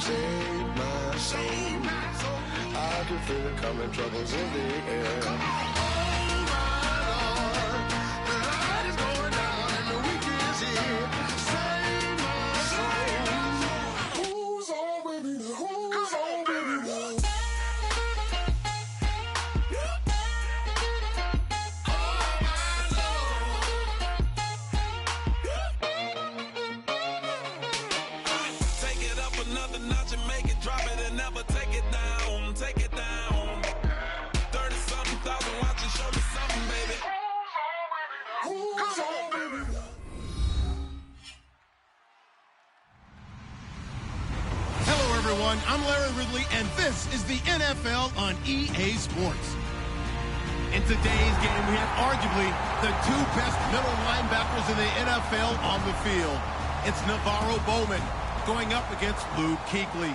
Save my soul. I can feel it coming, troubles in the air. Oh my Lord, the light is going down and the week is here. Save my soul. Who's on with me now? Who's on with me now? Another notch and make it drop it and never take it down. Take it down. 30-something thousand watching, show me something, baby. Who's on, baby? Hello, everyone. I'm Larry Ridley, and this is the NFL on EA Sports. In today's game, we have arguably the two best middle linebackers in the NFL on the field. It's Navarro Bowman going up against Luke Kuechly.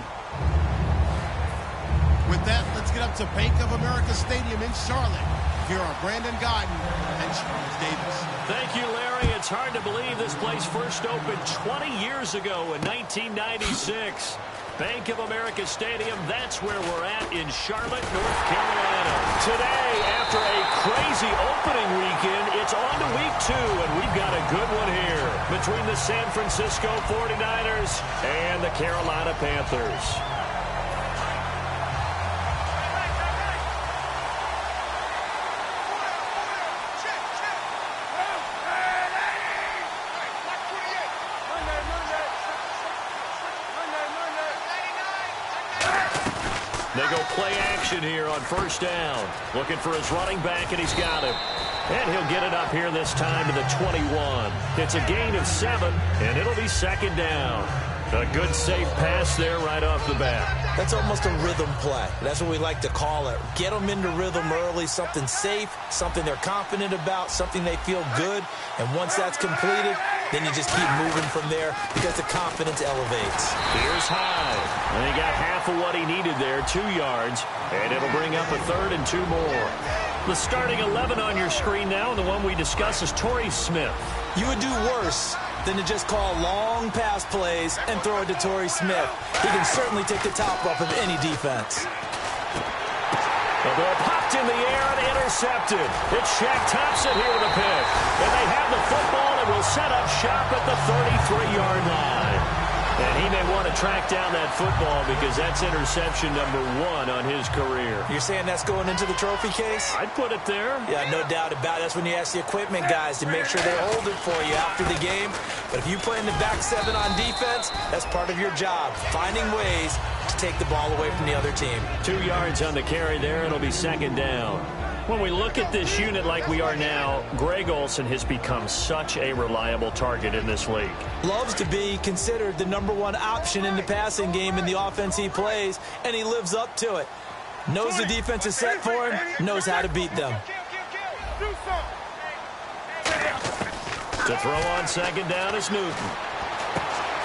With that, let's get up to Bank of America Stadium in Charlotte. Here are Brandon Gaudin and Charles Davis. Thank you, Larry. It's hard to believe this place first opened 20 years ago in 1996. Bank of America Stadium, that's where we're at in Charlotte, North Carolina. Today, after a crazy opening weekend, it's on to week 2, and we've got a good one here between the San Francisco 49ers and the Carolina Panthers. They go play action here on first down. Looking for his running back, and he's got him. And he'll get it up here this time to the 21. It's a gain of 7, and it'll be second down. A good, safe pass there right off the bat. That's almost a rhythm play. That's what we like to call it. Get them into rhythm early, something safe, something they're confident about, something they feel good. And once that's completed, then you just keep moving from there because the confidence elevates. Here's Hyde. And he got half of what he needed there, 2 yards. And it'll bring up a 3rd and 2 more. The starting 11 on your screen now, and the one we discuss is Torrey Smith. You would do worse than to just call long pass plays and throw it to Torrey Smith. He can certainly take the top off of any defense. The ball popped in the air and intercepted. It's Shaq Thompson here with a pick. And they have the football and will set up shop at the 33-yard line. And he may want to track down that football because that's interception number 1 on his career. You're saying that's going into the trophy case? I'd put it there. Yeah, no doubt about it. That's when you ask the equipment guys to make sure they hold it for you after the game. But if you play in the back 7 on defense, that's part of your job, finding ways to take the ball away from the other team. 2 yards on the carry there. It'll be second down. When we look at this unit like we are now, Greg Olsen has become such a reliable target in this league. Loves to be considered the number 1 option in the passing game in the offense he plays, and he lives up to it. Knows the defense is set for him, knows how to beat them. To throw on second down is Newton.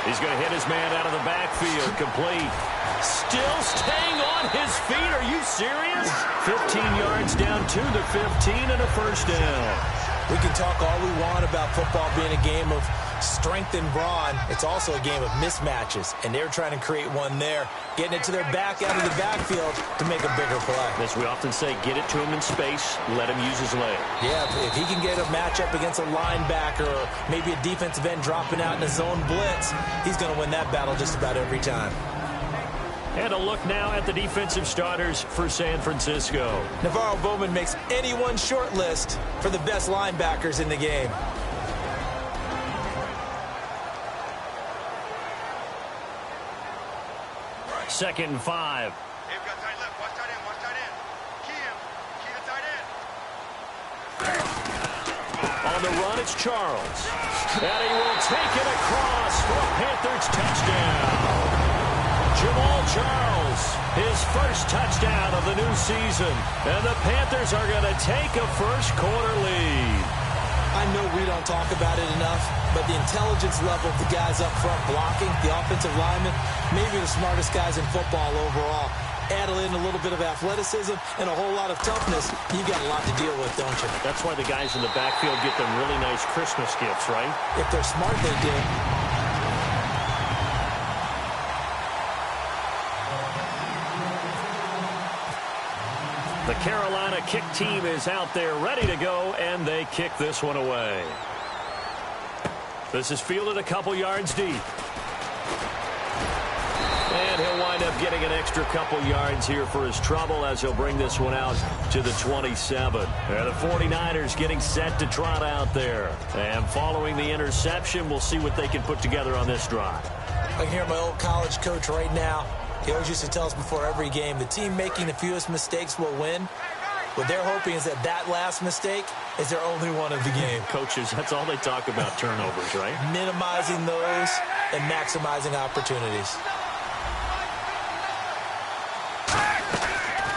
He's going to hit his man out of the backfield, complete. Still staying on his feet. Are you serious? 15 yards down to the 15 and a first down. We can talk all we want about football being a game of strength and brawn. It's also a game of mismatches, and they're trying to create one there, getting it to their back out of the backfield to make a bigger play. As we often say, get it to him in space, let him use his leg. Yeah, if he can get a matchup against a linebacker or maybe a defensive end dropping out in a zone blitz, he's going to win that battle just about every time. And a look now at the defensive starters for San Francisco. Navarro Bowman makes anyone's short list for the best linebackers in the game. Second and 5. They've got tight left. Watch tight end. Watch tight end. Key him. Key the tight end. On the run, it's Charles. And he will take it across for a Panthers touchdown. Jamal Charles, his first touchdown of the new season. And the Panthers are going to take a first-quarter lead. I know we don't talk about it enough, but the intelligence level of the guys up front blocking, the offensive linemen, maybe the smartest guys in football overall. Add in a little bit of athleticism and a whole lot of toughness, you got a lot to deal with, don't you? That's why the guys in the backfield get them really nice Christmas gifts, right? If they're smart, they do. The Carolina kick team is out there ready to go, and they kick this one away. This is fielded a couple yards deep. And he'll wind up getting an extra couple yards here for his trouble as he'll bring this one out to the 27. And the 49ers getting set to trot out there. And following the interception, we'll see what they can put together on this drive. I can hear my old college coach right now. He always used to tell us before every game, the team making the fewest mistakes will win. What they're hoping is that that last mistake is their only one of the game. Coaches, that's all they talk about, turnovers, right? Minimizing those and maximizing opportunities.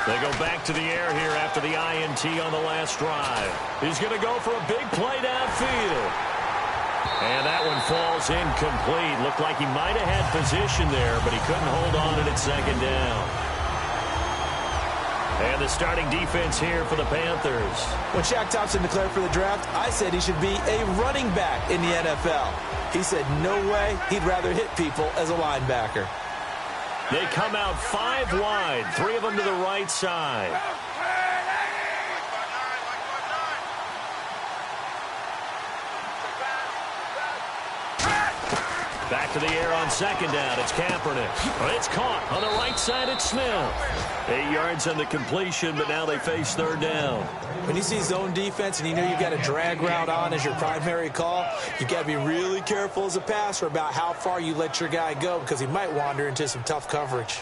They go back to the air here after the INT on the last drive. He's going to go for a big play downfield. And that one falls incomplete. Looked like he might have had position there, but he couldn't hold on to it second down. And the starting defense here for the Panthers. When Shaq Thompson declared for the draft, I said he should be a running back in the NFL. He said no way, he'd rather hit people as a linebacker. They come out 5 wide, 3 of them to the right side. Back to the air on second down. It's Kaepernick. It's caught on the right side. It's Smith. 8 yards on the completion, but now they face third down. When you see zone defense and you know you've got a drag route on as your primary call, you've got to be really careful as a passer about how far you let your guy go because he might wander into some tough coverage.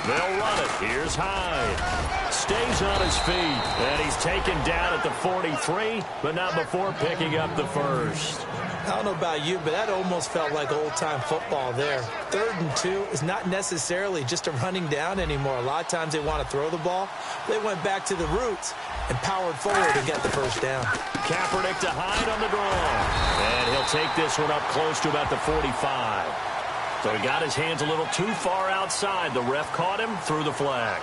They'll run it. Here's Hyde. Stays on his feet. And he's taken down at the 43, but not before picking up the first. I don't know about you, but that almost felt like old-time football there. 3rd and 2 is not necessarily just a running down anymore. A lot of times they want to throw the ball. They went back to the roots and powered forward to get the first down. Kaepernick to Hyde on the draw. And he'll take this one up close to about the 45. So he got his hands a little too far outside. The ref caught him, threw the flag.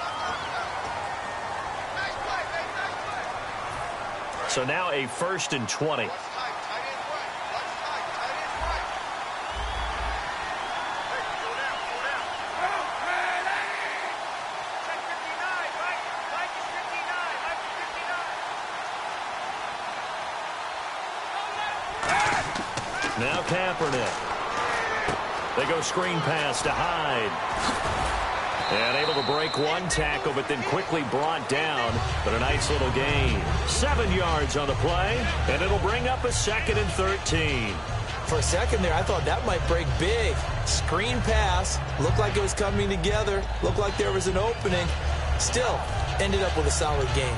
So now a 1st and 20. Now Kaepernick. They go screen pass to Hyde. And able to break one tackle, but then quickly brought down. But a nice little gain. 7 yards on the play, and it'll bring up a 2nd and 13. For a second there, I thought that might break big. Screen pass. Looked like it was coming together. Looked like there was an opening. Still, ended up with a solid gain.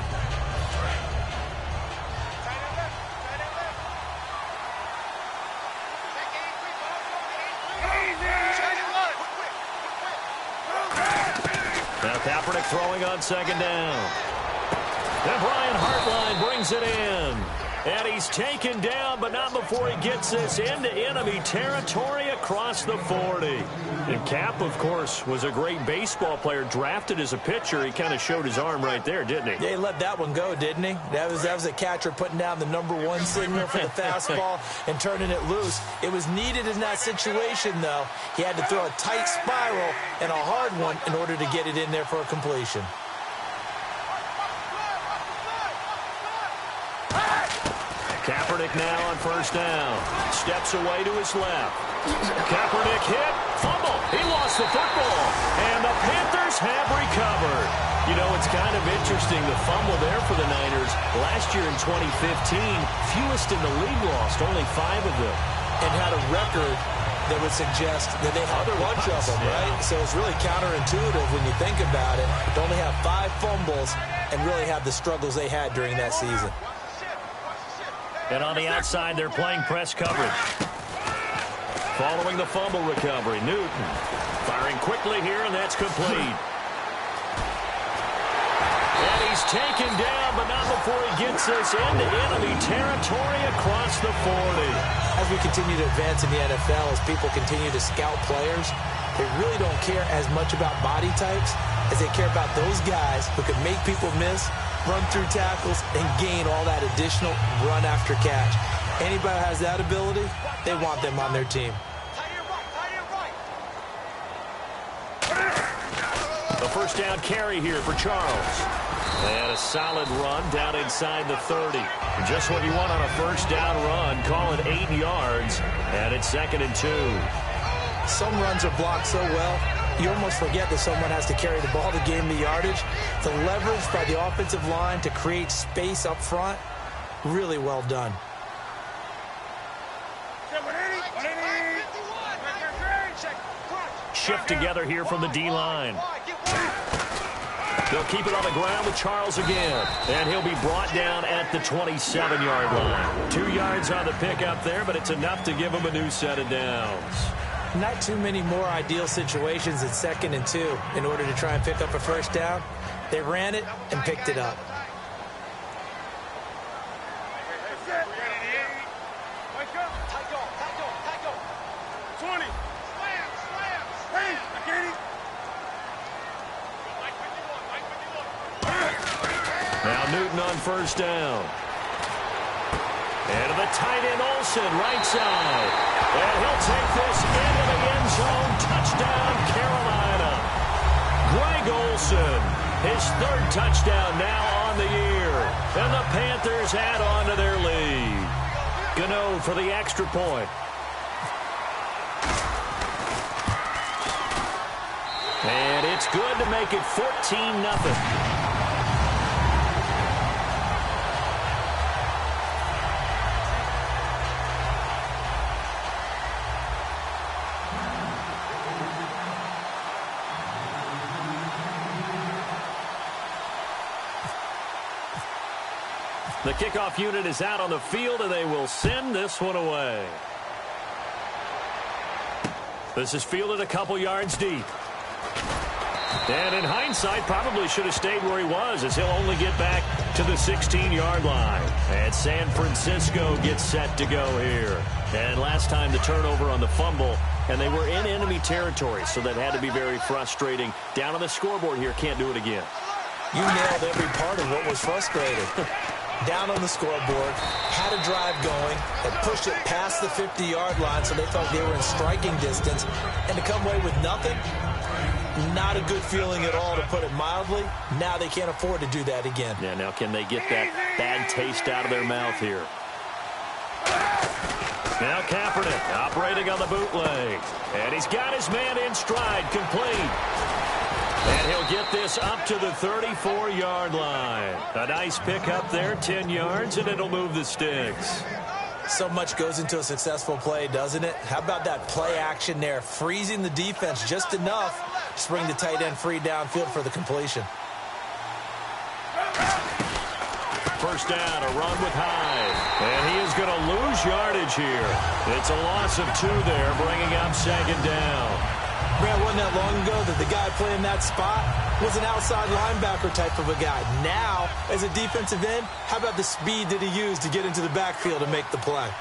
Now Kaepernick throwing on second down. And Brian Hartline brings it in. And he's taken down, but not before he gets this into enemy territory across the 40. And Cap, of course, was a great baseball player, drafted as a pitcher. He kind of showed his arm right there, didn't he? Yeah, he let that one go, didn't he? That was a catcher putting down the #1 signal for the fastball and turning it loose. It was needed in that situation, though. He had to throw a tight spiral and a hard one in order to get it in there for a completion. Kaepernick now on first down. Steps away to his left. Kaepernick hit. Fumble. He lost the football. And the Panthers have recovered. You know, it's kind of interesting, the fumble there for the Niners. Last year in 2015, fewest in the league lost, only 5 of them. And had a record that would suggest that they had a bunch of them, right? So it's really counterintuitive when you think about it. To only have 5 fumbles and really have the struggles they had during that season. And on the outside, they're playing press coverage. Following the fumble recovery, Newton firing quickly here, and that's complete. And he's taken down, but not before he gets this into enemy territory across the 40. As we continue to advance in the NFL, as people continue to scout players, they really don't care as much about body types as they care about those guys who can make people miss, run through tackles, and gain all that additional run after catch. Anybody who has that ability, they want them on their team. The first down carry here for Charles. And a solid run down inside the 30. Just what you want on a first down run. Call it 8 yards. And it's 2nd and 2. Some runs are blocked so well, you almost forget that someone has to carry the ball to gain the yardage. The leverage by the offensive line to create space up front, really well done. Shift together here from the D-line. They'll keep it on the ground with Charles again. And he'll be brought down at the 27-yard line. 2 yards on the pickup there, but it's enough to give him a new set of downs. Not too many more ideal situations at 2nd and 2 in order to try and pick up a first down. They ran it and picked it up. Now Newton on first down. And to the tight end Olsen, right side. And he'll take this into the end zone. Touchdown, Carolina. Greg Olsen, his 3rd touchdown now on the year. And the Panthers add on to their lead. Gano for the extra point. And it's good to make it 14-0. The kickoff unit is out on the field, and they will send this one away. This is fielded a couple yards deep. And in hindsight, probably should have stayed where he was, as he'll only get back to the 16-yard line. And San Francisco gets set to go here. And last time the turnover on the fumble, and they were in enemy territory, so that had to be very frustrating. Down on the scoreboard here, can't do it again. You nailed every part of what was frustrating. Down on the scoreboard, had a drive going, and pushed it past the 50-yard line so they felt they were in striking distance. And to come away with nothing, not a good feeling at all, to put it mildly. Now they can't afford to do that again. Yeah, now can they get that bad taste out of their mouth here? Now Kaepernick operating on the bootleg. And he's got his man in stride, complete. And he'll get this up to the 34-yard line. A nice pickup there, 10 yards, and it'll move the sticks. So much goes into a successful play, doesn't it? How about that play action there, freezing the defense just enough to bring the tight end free downfield for the completion. First down, a run with Hyde. And he is going to lose yardage here. It's a loss of 2 there, bringing up 2nd down. Man, wasn't that long ago that the guy playing that spot was an outside linebacker type of a guy. Now, as a defensive end, how about the speed that he used to get into the backfield and make the play?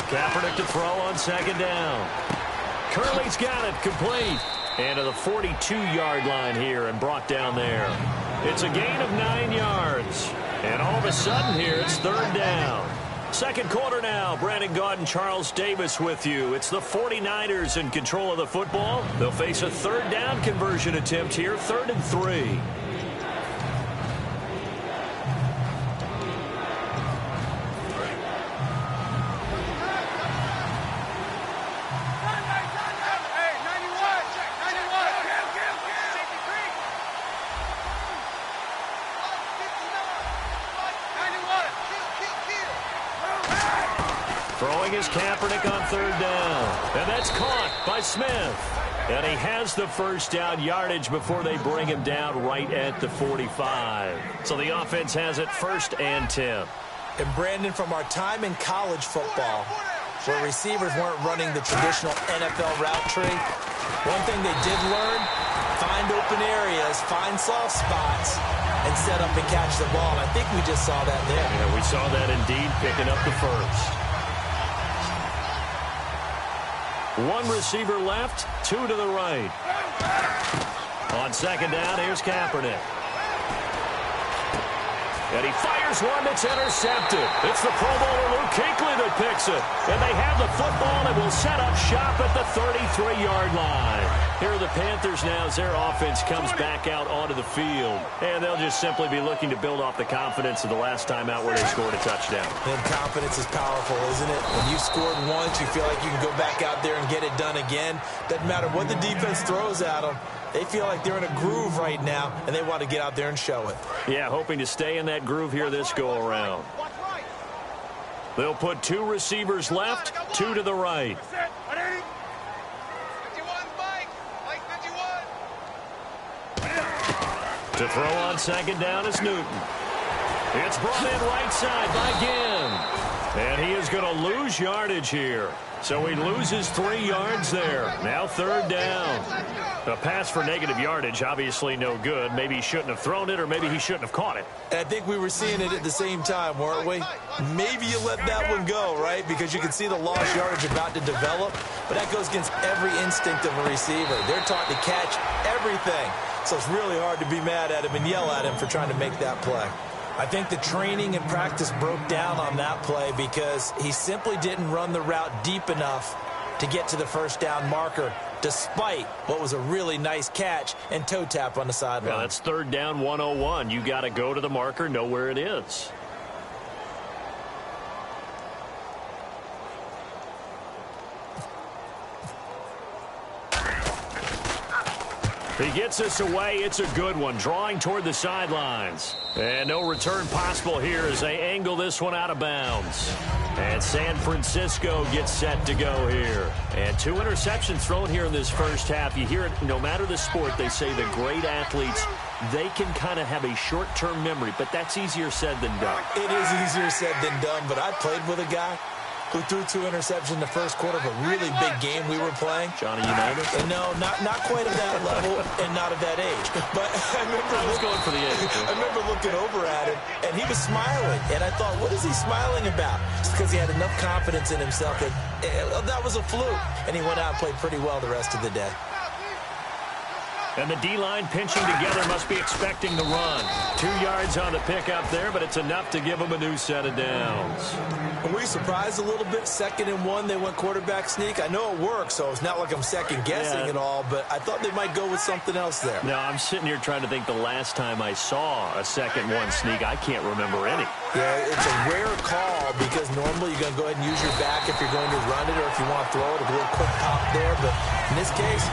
Kaepernick to throw on 2nd down. Curley's got it, complete. And to the 42-yard line here and brought down there. It's a gain of 9 yards. And all of a sudden here, it's 3rd down. Second quarter now. Brandon Gaud and Charles Davis with you. It's the 49ers in control of the football. They'll face a 3rd down conversion attempt here, 3rd and 3. Throwing is Kaepernick on 3rd down. And that's caught by Smith. And he has the first down yardage before they bring him down right at the 45. So the offense has it 1st and 10. And Brandon, from our time in college football, where receivers weren't running the traditional NFL route tree, one thing they did learn, find open areas, find soft spots, and set up and catch the ball. And I think we just saw that there. Yeah, we saw that indeed, picking up the first. 1 receiver left, 2 to the right. On 2nd down, here's Kaepernick. And he fires one that's intercepted. It's the Pro Bowler Luke Kuechly that picks it. And they have the football and will set up shop at the 33-yard line. Here are the Panthers now as their offense comes back out onto the field. And they'll just simply be looking to build off the confidence of the last time out where they scored a touchdown. And confidence is powerful, isn't it? When you've scored once, you feel like you can go back out there and get it done again. Doesn't matter what the defense throws at them. They feel like they're in a groove right now, and they want to get out there and show it. Yeah, hoping to stay in that groove here this go-around. They'll put 2 receivers left, 2 to the right. 51, Mike. Mike 51. To throw on second down is Newton. It's brought in right side by Ginn. And he is going to lose yardage here. So he loses 3 yards there. Now 3rd down. A pass for negative yardage, obviously no good. Maybe he shouldn't have thrown it, or maybe he shouldn't have caught it. I think we were seeing it at the same time, weren't we? Maybe you let that one go, right? Because you can see the lost yardage about to develop. But that goes against every instinct of a receiver. They're taught to catch everything. So it's really hard to be mad at him and yell at him for trying to make that play. I think the training and practice broke down on that play because he simply didn't run the route deep enough to get to the first down marker, despite what was a really nice catch and toe tap on the sideline. Yeah, that's 3rd down 101. You got to go to the marker, know where it is. He gets us away. It's a good one. Drawing toward the sidelines. And no return possible here as they angle this one out of bounds. And San Francisco gets set to go here. And 2 interceptions thrown here in this first half. You hear it, no matter the sport, they say the great athletes, they can kind of have a short-term memory, but that's easier said than done. It is easier said than done, but I played with a guy who threw 2 interceptions in the first quarter of a really big game we were playing. Johnny Unitas? And no, not quite at that level and not at that age. But I was going for the age. I remember looking over at him, and he was smiling. And I thought, what is he smiling about? It's because he had enough confidence in himself that that was a fluke. And he went out and played pretty well the rest of the day. And the D-line pinching together must be expecting the run. 2 yards on the pickup there, but it's enough to give them a new set of downs. Were we surprised a little bit? 2nd and 1, they went quarterback sneak. I know it worked, so it's not like I'm second-guessing at all, but I thought they might go with something else there. No, I'm sitting here trying to think the last time I saw a 2nd 1 sneak. I can't remember any. Yeah, it's a rare call because normally you're going to go ahead and use your back if you're going to run it or if you want to throw it, a little quick pop there. But in this case,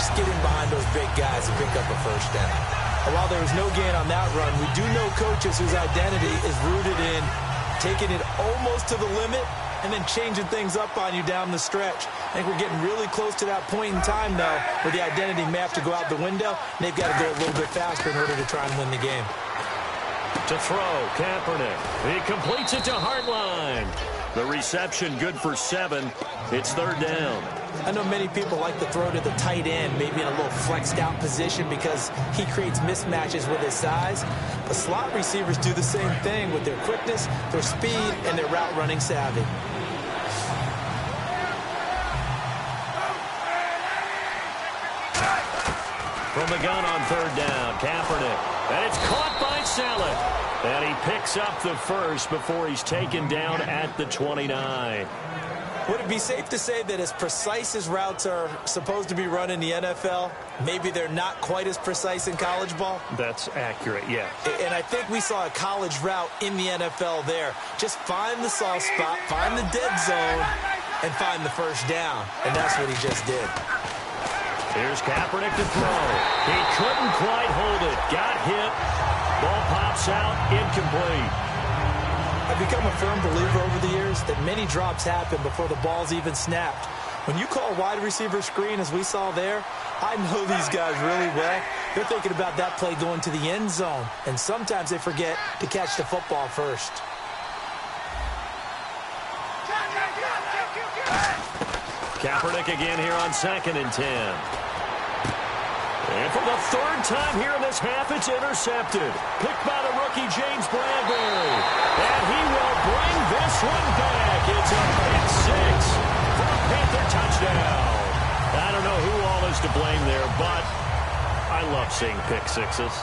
just get in behind those big guys and pick up a first down. And while there was no gain on that run, we do know coaches whose identity is rooted in taking it almost to the limit and then changing things up on you down the stretch. I think we're getting really close to that point in time, though, where the identity may have to go out the window, and they've got to go a little bit faster in order to try and win the game. To throw, Kaepernick. He completes it to Hartline. The reception good for 7. It's 3rd down. I know many people like to throw to the tight end, maybe in a little flexed out position because he creates mismatches with his size. But slot receivers do the same thing with their quickness, their speed, and their route running savvy. From the gun on 3rd down, Kaepernick. And it's caught by Saleh. And he picks up the first before he's taken down at the 29. Would it be safe to say that as precise as routes are supposed to be run in the NFL, maybe they're not quite as precise in college ball? That's accurate, yeah. And I think we saw a college route in the NFL there. Just find the soft spot, find the dead zone, and find the first down. And that's what he just did. Here's Kaepernick to throw. He couldn't quite hold it. Got hit. Ball pops out, incomplete. I've become a firm believer over the years that many drops happen before the ball's even snapped. When you call a wide receiver screen, as we saw there, I know these guys really well. They're thinking about that play going to the end zone, and sometimes they forget to catch the football first. Kaepernick again here on 2nd and 10. And for the 3rd time here in this half, it's intercepted. Picked by the rookie, James Bradbury. And he will bring this one back. It's a pick 6 for a Panther touchdown. I don't know who all is to blame there, but I love seeing pick 6s.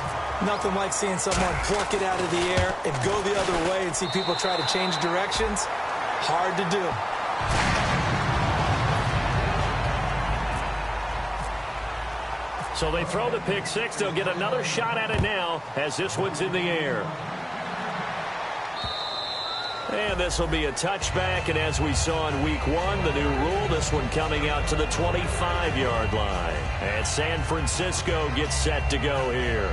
Nothing like seeing someone pluck it out of the air and go the other way and see people try to change directions. Hard to do. So they throw the pick six. They'll get another shot at it now as this one's in the air. And this will be a touchback, and as we saw in week one, the new rule, this one coming out to the 25-yard line. And San Francisco gets set to go here.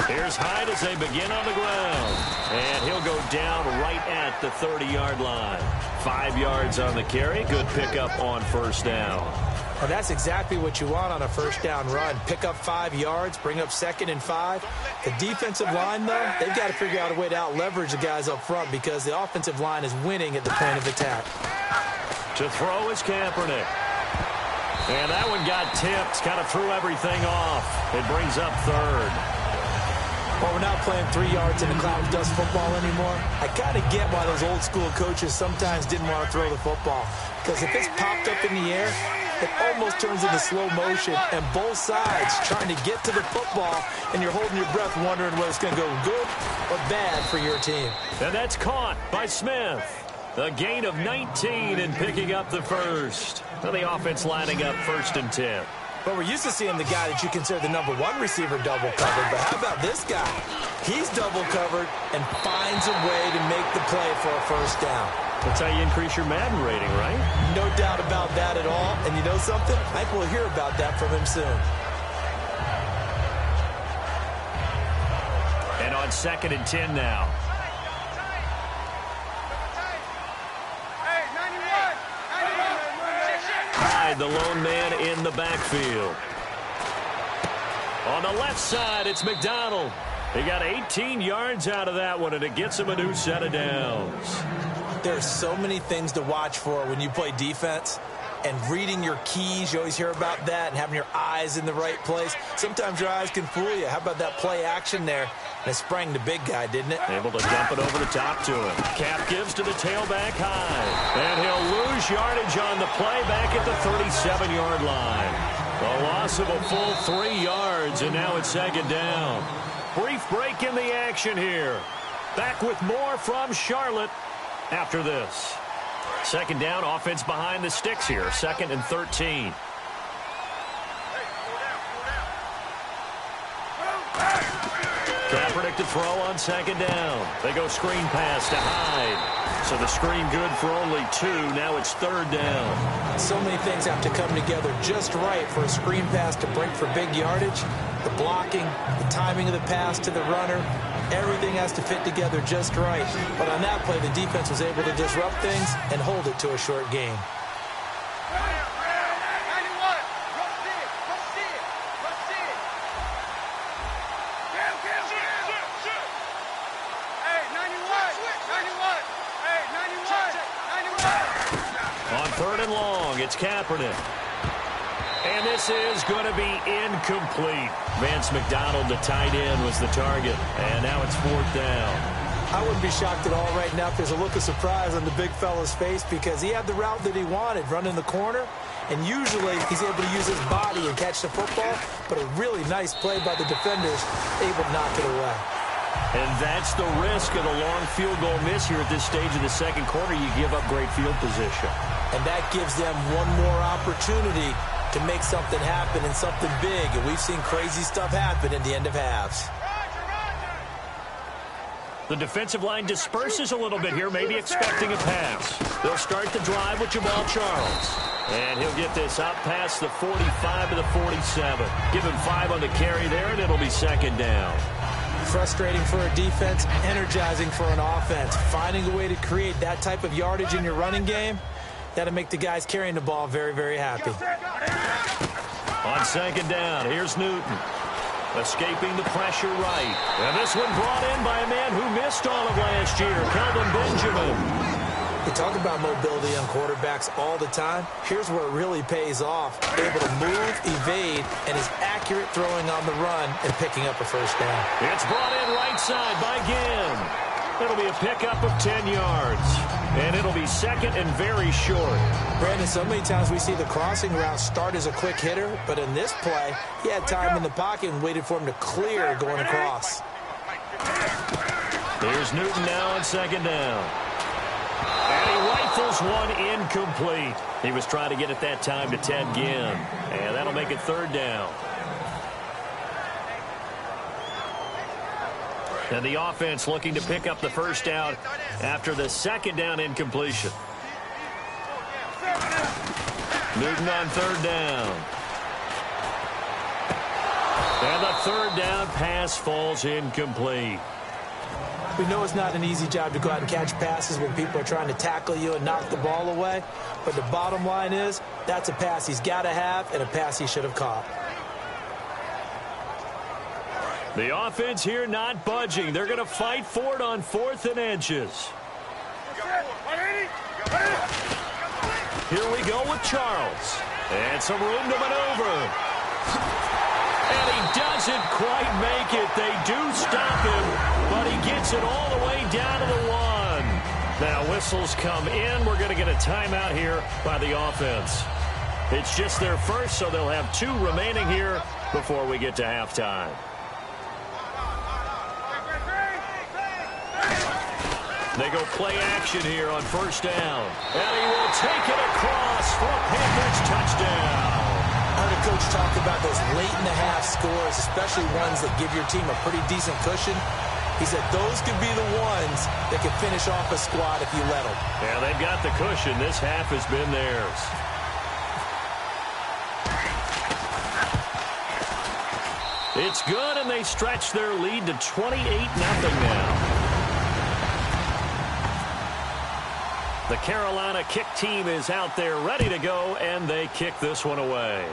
Here's Hyde as they begin on the ground. And he'll go down right at the 30-yard line. 5 yards on the carry. Good pickup on first down. Well, that's exactly what you want on a first down run. Pick up 5 yards, bring up 2nd and 5. The defensive line, though, they've got to figure out a way to out-leverage the guys up front because the offensive line is winning at the point of attack. To throw is Kaepernick. And that one got tipped, kind of threw everything off. It brings up 3rd. Well, we're not playing 3 yards in the cloud of dust football anymore. I kind of get why those old school coaches sometimes didn't want to throw the football. Because if it's popped up in the air, it almost turns into slow motion. And both sides trying to get to the football, and you're holding your breath wondering whether it's going to go good or bad for your team. And that's caught by Smith. A gain of 19 and picking up the first. Well, the offense lining up 1st and 10. But we're used to seeing the guy that you consider the number 1 receiver double covered. But how about this guy? He's double covered and finds a way to make the play for a first down. That's how you increase your Madden rating, right? No doubt about that at all. And you know something? I think we'll hear about that from him soon. And on 2nd and 10 now. The lone man in the backfield. On the left side, it's McDonald. He got 18 yards out of that one, and it gets him a new set of downs. There's so many things to watch for when you play defense. And reading your keys, you always hear about that, and having your eyes in the right place. Sometimes your eyes can fool you. How about that play action there? And it sprang the big guy, didn't it? Able to dump it over the top to him. Cap gives to the tailback high. And he'll lose yardage on the play back at the 37-yard line. The loss of a full 3 yards, and now it's 2nd down. Brief break in the action here. Back with more from Charlotte after this. 2nd down, offense behind the sticks here. 2nd and 13. Kaepernick to throw on 2nd down. They go screen pass to Hyde. So the screen good for only 2. Now it's 3rd down. So many things have to come together just right for a screen pass to break for big yardage. The blocking, the timing of the pass to the runner, everything has to fit together just right. But on that play, the defense was able to disrupt things and hold it to a short gain. On 3rd and long, it's Kaepernick. And this is going to be incomplete. Vance McDonald, the tight end, was the target. And now it's 4th down. I wouldn't be shocked at all right now if there's a look of surprise on the big fella's face because he had the route that he wanted, running the corner. And usually he's able to use his body and catch the football. But a really nice play by the defenders, able to knock it away. And that's the risk of a long field goal miss here at this stage of the 2nd quarter. You give up great field position. And that gives them one more opportunity to make something happen and something big. And we've seen crazy stuff happen at the end of halves. The defensive line disperses a little bit here, maybe expecting a pass. They'll start the drive with Jamal Charles. And he'll get this out past the 45 to the 47. Give him 5 on the carry there, and it'll be 2nd down. Frustrating for a defense, energizing for an offense. Finding a way to create that type of yardage in your running game, that'll make the guys carrying the ball very, very happy. On 2nd down, here's Newton. Escaping the pressure right. And this one brought in by a man who missed all of last year, Kelvin Benjamin. We talk about mobility on quarterbacks all the time. Here's where it really pays off. Able to move, evade, and is accurate throwing on the run and picking up a first down. It's brought in right side by Ginn. It'll be a pickup of 10 yards. And it'll be second and very short. Brandon, so many times we see the crossing route start as a quick hitter, but in this play, he had time in the pocket and waited for him to clear going across. Here's Newton now on second down. And he rifles one incomplete. He was trying to get it that time to Ted Ginn. And that'll make it third down. And the offense looking to pick up the first down after the second down incompletion. Newton on third down. And the third down pass falls incomplete. We know it's not an easy job to go out and catch passes when people are trying to tackle you and knock the ball away. But the bottom line is, that's a pass he's got to have and a pass he should have caught. The offense here not budging. They're going to fight for it on 4th and inches. Here we go with Charles. And some room to maneuver. And he doesn't quite make it. They do stop him, but he gets it all the way down to the 1. Now whistles come in. We're going to get a timeout here by the offense. It's just their first, so they'll have 2 remaining here before we get to halftime. They go play action here on first down. And he will take it across for a Panthers touchdown. I heard a coach talk about those late-in-the-half scores, especially ones that give your team a pretty decent cushion. He said those could be the ones that can finish off a squad if you let them. Yeah, they've got the cushion. This half has been theirs. It's good, and they stretch their lead to 28-0 now. The Carolina kick team is out there ready to go, and they kick this one away.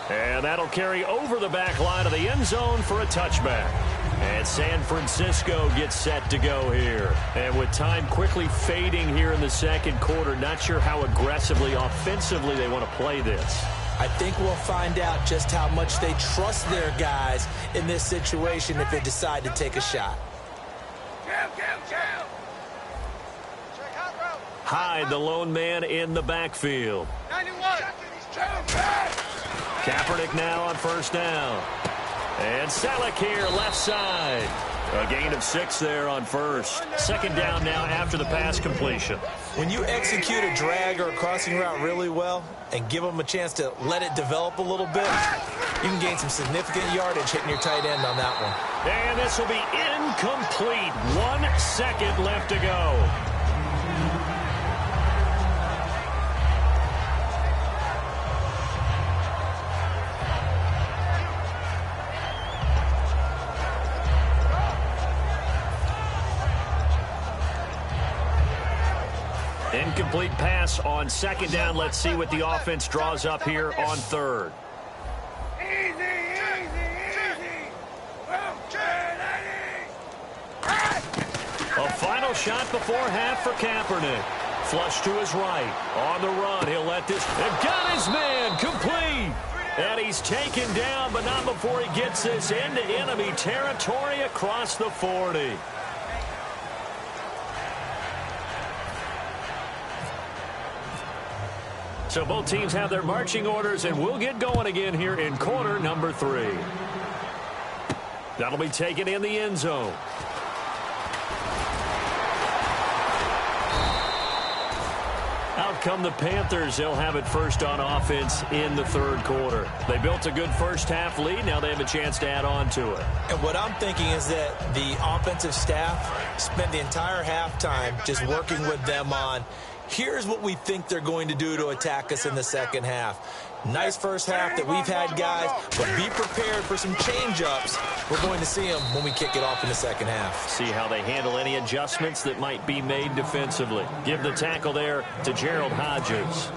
And that'll carry over the back line of the end zone for a touchback. And San Francisco gets set to go here. And with time quickly fading here in the second quarter, not sure how aggressively, offensively they want to play this. I think we'll find out just how much they trust their guys in this situation if they decide to take a shot. Hyde, the lone man in the backfield. 91. Kaepernick now on first down. And Salek here, left side. A gain of 6 there on first. Second down now after the pass completion. When you execute a drag or a crossing route really well and give them a chance to let it develop a little bit, you can gain some significant yardage hitting your tight end on that one. And this will be incomplete. 1 second left to go. Incomplete pass on second down. Let's see what the offense draws up here on third. A final shot before half for Kaepernick. Flush to his right. On the run, he'll let this. And got his man complete. And he's taken down, but not before he gets this into enemy territory across the 40. So both teams have their marching orders, and we'll get going again here in quarter number 3. That'll be taken in the end zone. Out come the Panthers. They'll have it first on offense in the third quarter. They built a good first half lead. Now they have a chance to add on to it. And what I'm thinking is that the offensive staff spent the entire halftime just working with them on, here's what we think they're going to do to attack us in the second half. Nice first half that we've had, guys, but be prepared for some change-ups. We're going to see them when we kick it off in the second half. See how they handle any adjustments that might be made defensively. Give the tackle there to Gerald Hodges.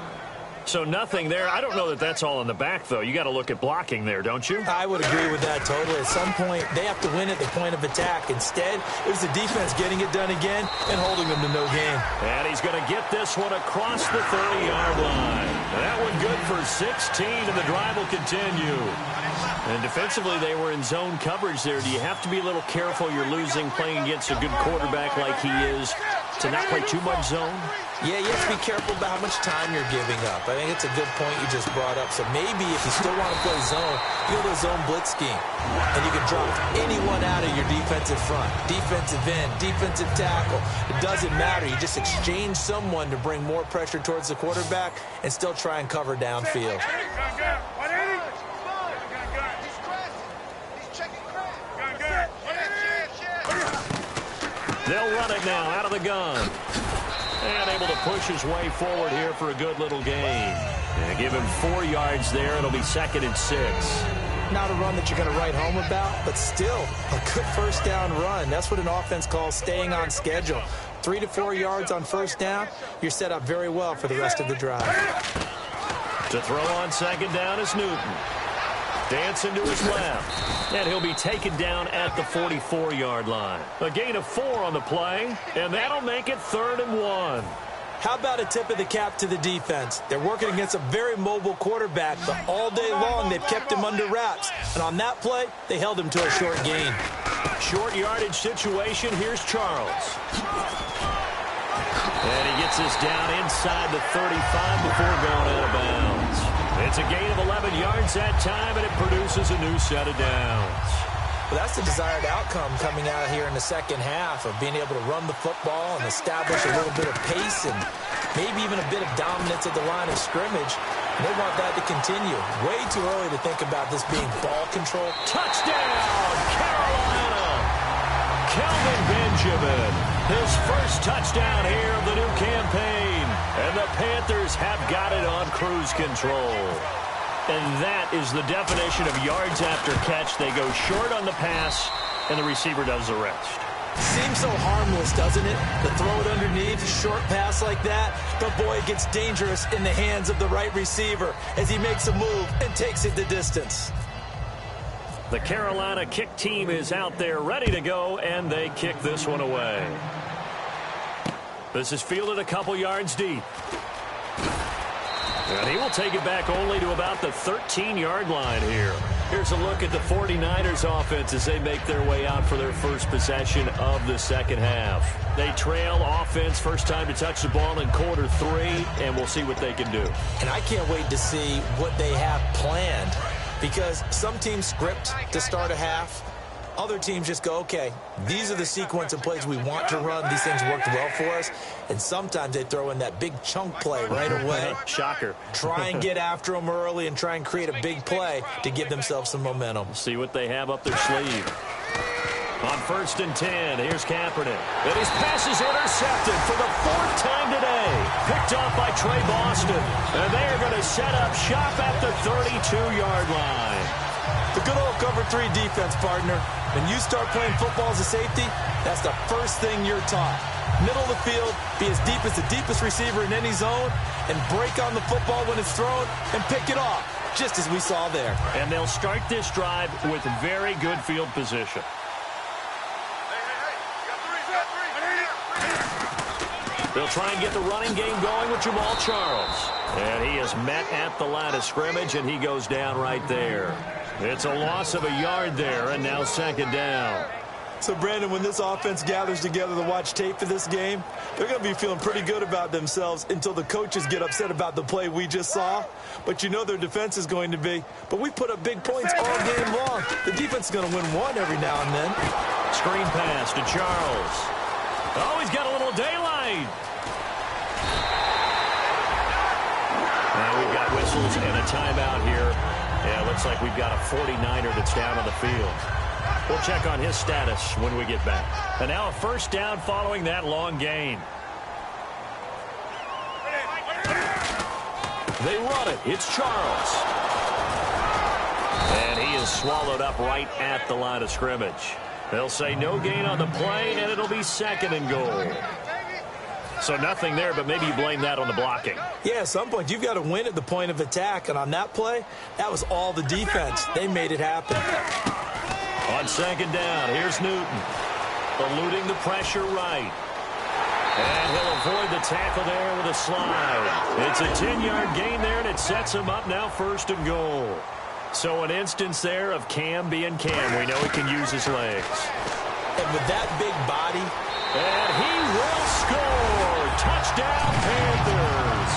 So nothing there. I don't know that that's all in the back, though. You got to look at blocking there, don't you? I would agree with that totally. At some point, they have to win at the point of attack. Instead, it was the defense getting it done again and holding them to no gain. And he's going to get this one across the 30-yard line. That one good for 16, and the drive will continue. And defensively, they were in zone coverage there. Do you have to be a little careful? You're losing playing against a good quarterback like he is to not play too much zone? Yeah, you have to be careful about how much time you're giving up. I think it's a good point you just brought up. So maybe if you still want to play zone, you go to a zone blitz scheme. And you can drop anyone out of your defensive front. Defensive end, defensive tackle. It doesn't matter. You just exchange someone to bring more pressure towards the quarterback and still try and cover downfield. They'll run it now out of the gun. And able to push his way forward here for a good little gain. And give him 4 yards there. It'll be 2nd and 6. Not a run that you're going to write home about, but still a good first down run. That's what an offense calls staying on schedule. 3 to 4 yards on first down, you're set up very well for the rest of the drive. To throw on 2nd down is Newton. Dancing to his left. And he'll be taken down at the 44-yard line. A gain of 4 on the play, and that'll make it 3rd and 1. How about a tip of the cap to the defense? They're working against a very mobile quarterback, but all day long they've kept him under wraps. And on that play, they held him to a short gain. Short yardage situation. Here's Charles. And he gets this down inside the 35 before going out of bounds. It's a gain of 11 yards that time, and it produces a new set of downs. Well, that's the desired outcome coming out here in the second half of being able to run the football and establish a little bit of pace and maybe even a bit of dominance at the line of scrimmage. And they want that to continue. Way too early to think about this being ball control. Touchdown, Carolina! Kelvin Benjamin, his first touchdown here of the new campaign. And the Panthers have got it on cruise control. And that is the definition of yards after catch. They go short on the pass, and the receiver does the rest. Seems so harmless, doesn't it? To throw it underneath, short pass like that. But boy, it gets dangerous in the hands of the right receiver as he makes a move and takes it the distance. The Carolina kick team is out there ready to go, and they kick this one away. This is fielded a couple yards deep. And he will take it back only to about the 13-yard line here. Here's a look at the 49ers offense as they make their way out for their first possession of the second half. They trail offense first time to touch the ball in quarter 3, and we'll see what they can do. And I can't wait to see what they have planned, because some teams script to start a half. Other teams just go, okay, these are the sequence of plays we want to run. These things worked well for us. And sometimes they throw in that big chunk play right away. Shocker. Try and get after them early and try and create a big play to give themselves some momentum. See what they have up their sleeve. On 1st and 10, here's Kaepernick. And his pass is intercepted for the 4th time today. Picked off by Trey Boston. And they are going to set up shop at the 32-yard line. The good old cover 3 defense, partner. When you start playing football as a safety, that's the first thing you're taught. Middle of the field, be as deep as the deepest receiver in any zone, and break on the football when it's thrown and pick it off, just as we saw there. And they'll start this drive with very good field position. They'll try and get the running game going with Jamal Charles. And he is met at the line of scrimmage, and he goes down right there. It's a loss of a yard there, and now 2nd down. So, Brandon, when this offense gathers together to watch tape for this game, they're going to be feeling pretty good about themselves until the coaches get upset about the play we just saw. But you know their defense is going to be. But we put up big points all game long. The defense is going to win one every now and then. Screen pass to Charles. Oh, he's got a little daylight. Now we've got whistles and a timeout here. Yeah, looks like we've got a 49er that's down on the field. We'll check on his status when we get back. And now a first down following that long gain. They run it. It's Charles. And he is swallowed up right at the line of scrimmage. They'll say no gain on the play, and it'll be 2nd and goal. So nothing there, but maybe you blame that on the blocking. Yeah, at some point, you've got to win at the point of attack. And on that play, that was all the defense. They made it happen. On second down, here's Newton. Eluding the pressure right. And he'll avoid the tackle there with a slide. It's a 10-yard gain there, and it sets him up now 1st and goal. So an instance there of Cam being Cam. We know he can use his legs. And with that big body. And he will score. Touchdown, Panthers.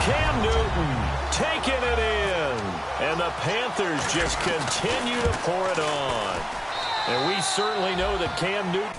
Cam Newton taking it in. And the Panthers just continue to pour it on. And we certainly know that Cam Newton...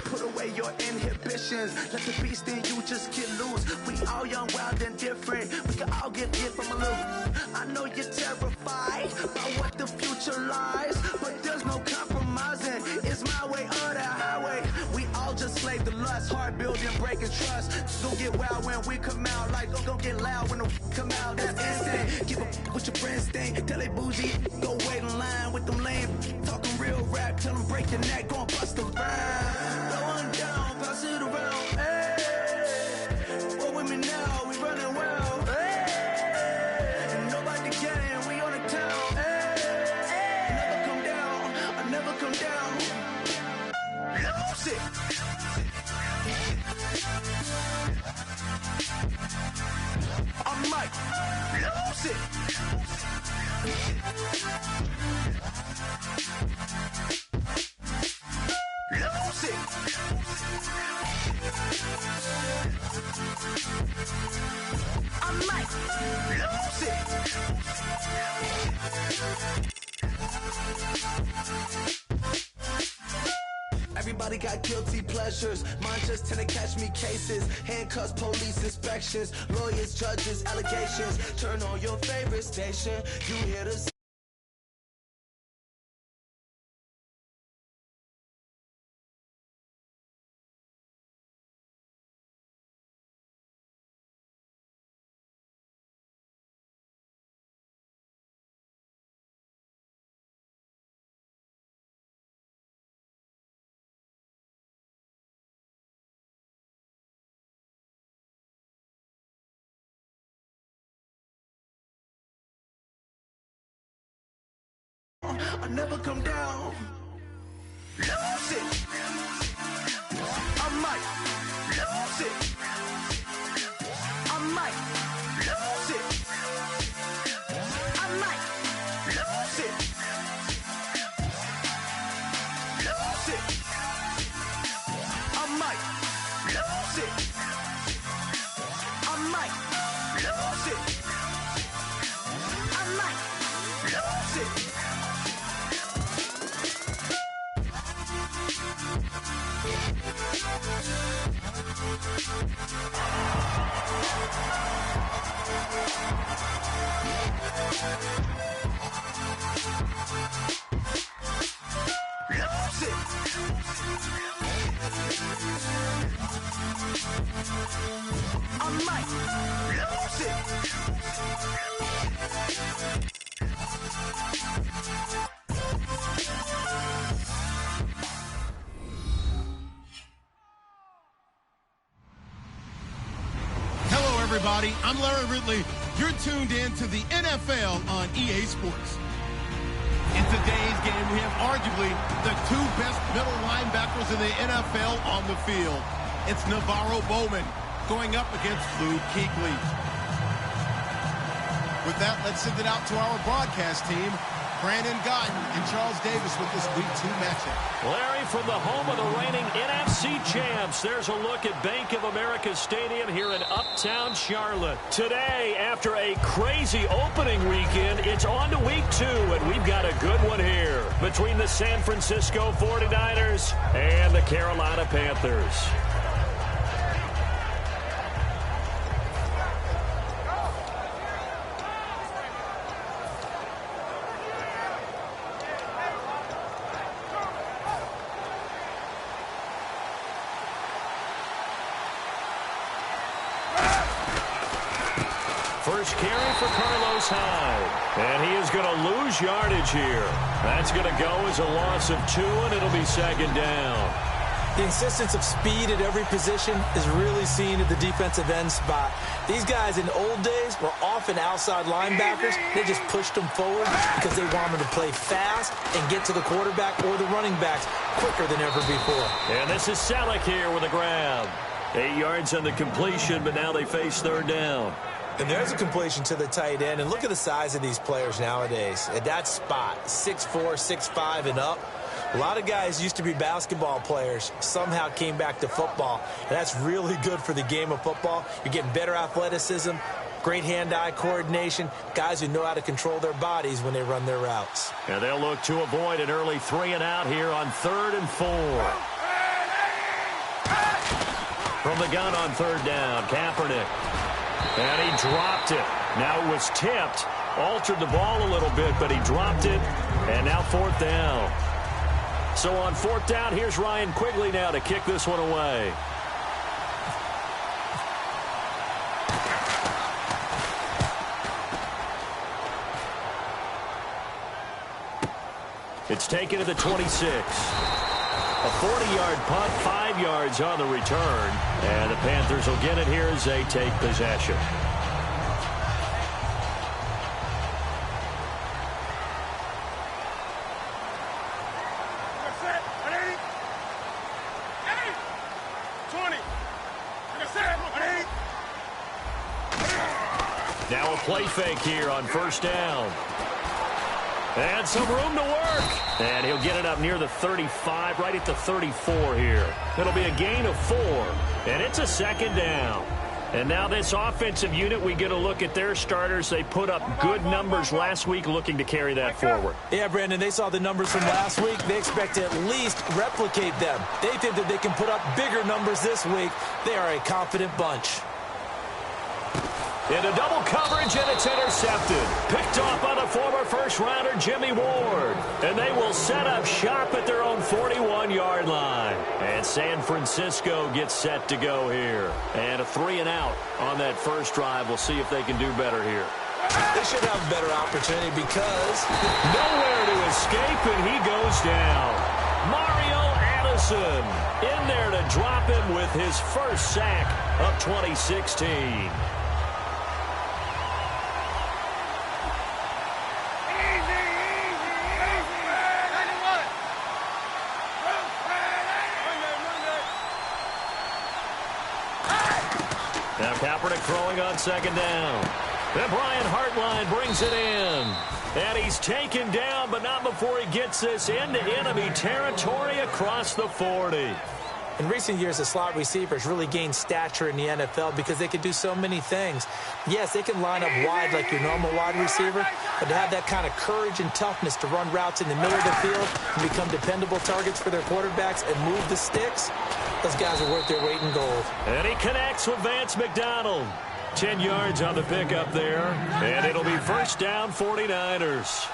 Put away your inhibitions. Let the beast in you just get loose. We all young, wild, and different. We can all get hit from a little. I know you're terrified about what the future lies, but there's no compromising. It's my way or the highway. We all just slave to lust, hard building, breaking trust. Don't get wild when we come out, like don't get loud when the come out. That's instant. Keep up with your friends thing. Tell they bougie, go wait in line with them lame. Talking real rap, tell them break your neck, gon' bust the rhyme. Going down, pass it around. Hey, what with me now? We running well. Hey, and nobody getting, we on the town. Hey, never come down, I never come down. Lose it. I'm Mike. Lose it. Lose it. I'm Mike. Lose it. Everybody got guilty pleasures. Mine just tend to catch me cases. Handcuffs, police inspections, lawyers, judges, allegations. Turn on your favorite station. You hear the I never come down. Lose it. I might lose it. I might lose it. I might lose it. Lose it. I might lose it. I might lose it. I might lose it. Lose it. I might lose it. Hello, everybody. I'm Larry Ridley. You're tuned in to the NFL on EA Sports. In today's game, we have arguably the two best middle linebackers in the NFL on the field. It's Navarro Bowman going up against Luke Kuechly. With that, let's send it out to our broadcast team. Brandon Guyton and Charles Davis with this Week 2 matchup. Larry, from the home of the reigning NFC champs, there's a look at Bank of America Stadium here in Uptown Charlotte. Today, after a crazy opening weekend, it's on to Week 2, and we've got a good one here between the San Francisco 49ers and the Carolina Panthers. First carry for Carlos Hyde. And he is going to lose yardage here. That's going to go as a loss of 2, and it'll be second down. The insistence of speed at every position is really seen at the defensive end spot. These guys in old days were often outside linebackers. They just pushed them forward because they wanted to play fast and get to the quarterback or the running backs quicker than ever before. And this is Selleck here with a grab. 8 yards on the completion, but now they face third down. And there's a completion to the tight end. And look at the size of these players nowadays. At that spot, 6'4", 6'5", and up. A lot of guys used to be basketball players, somehow came back to football. And that's really good for the game of football. You're getting better athleticism, great hand-eye coordination, guys who know how to control their bodies when they run their routes. And they'll look to avoid an early 3 and out here on 3rd and 4. From the gun on 3rd down, Kaepernick. And he dropped it. Now it was tipped. Altered the ball a little bit, but he dropped it. And now 4th down. So on 4th down, here's Ryan Quigley now to kick this one away. It's taken to the 26. A 40-yard punt, 5 yards on the return. And the Panthers will get it here as they take possession. Now a play fake here on 1st down. And some room to work. And he'll get it up near the 35, right at the 34 here. It'll be a gain of 4. And it's a 2nd down. And now this offensive unit, we get a look at their starters. They put up good numbers last week, looking to carry that forward. Yeah, Brandon, they saw the numbers from last week. They expect to at least replicate them. They think that they can put up bigger numbers this week. They are a confident bunch. Into double coverage, and it's intercepted. Picked off by the former first-rounder Jimmy Ward. And they will set up shop at their own 41-yard line. And San Francisco gets set to go here. And a 3 and out on that first drive. We'll see if they can do better here. They should have a better opportunity because nowhere to escape, and he goes down. Mario Addison in there to drop him with his first sack of 2016. Kaepernick throwing on second down. Then Brian Hartline brings it in. And he's taken down, but not before he gets this into enemy territory across the 40. In recent years, the slot receivers really gained stature in the NFL because they can do so many things. Yes, they can line up wide like your normal wide receiver, but to have that kind of courage and toughness to run routes in the middle of the field and become dependable targets for their quarterbacks and move the sticks, those guys are worth their weight in gold. And he connects with Vance McDonald. 10 yards on the pickup there, and it'll be first down 49ers.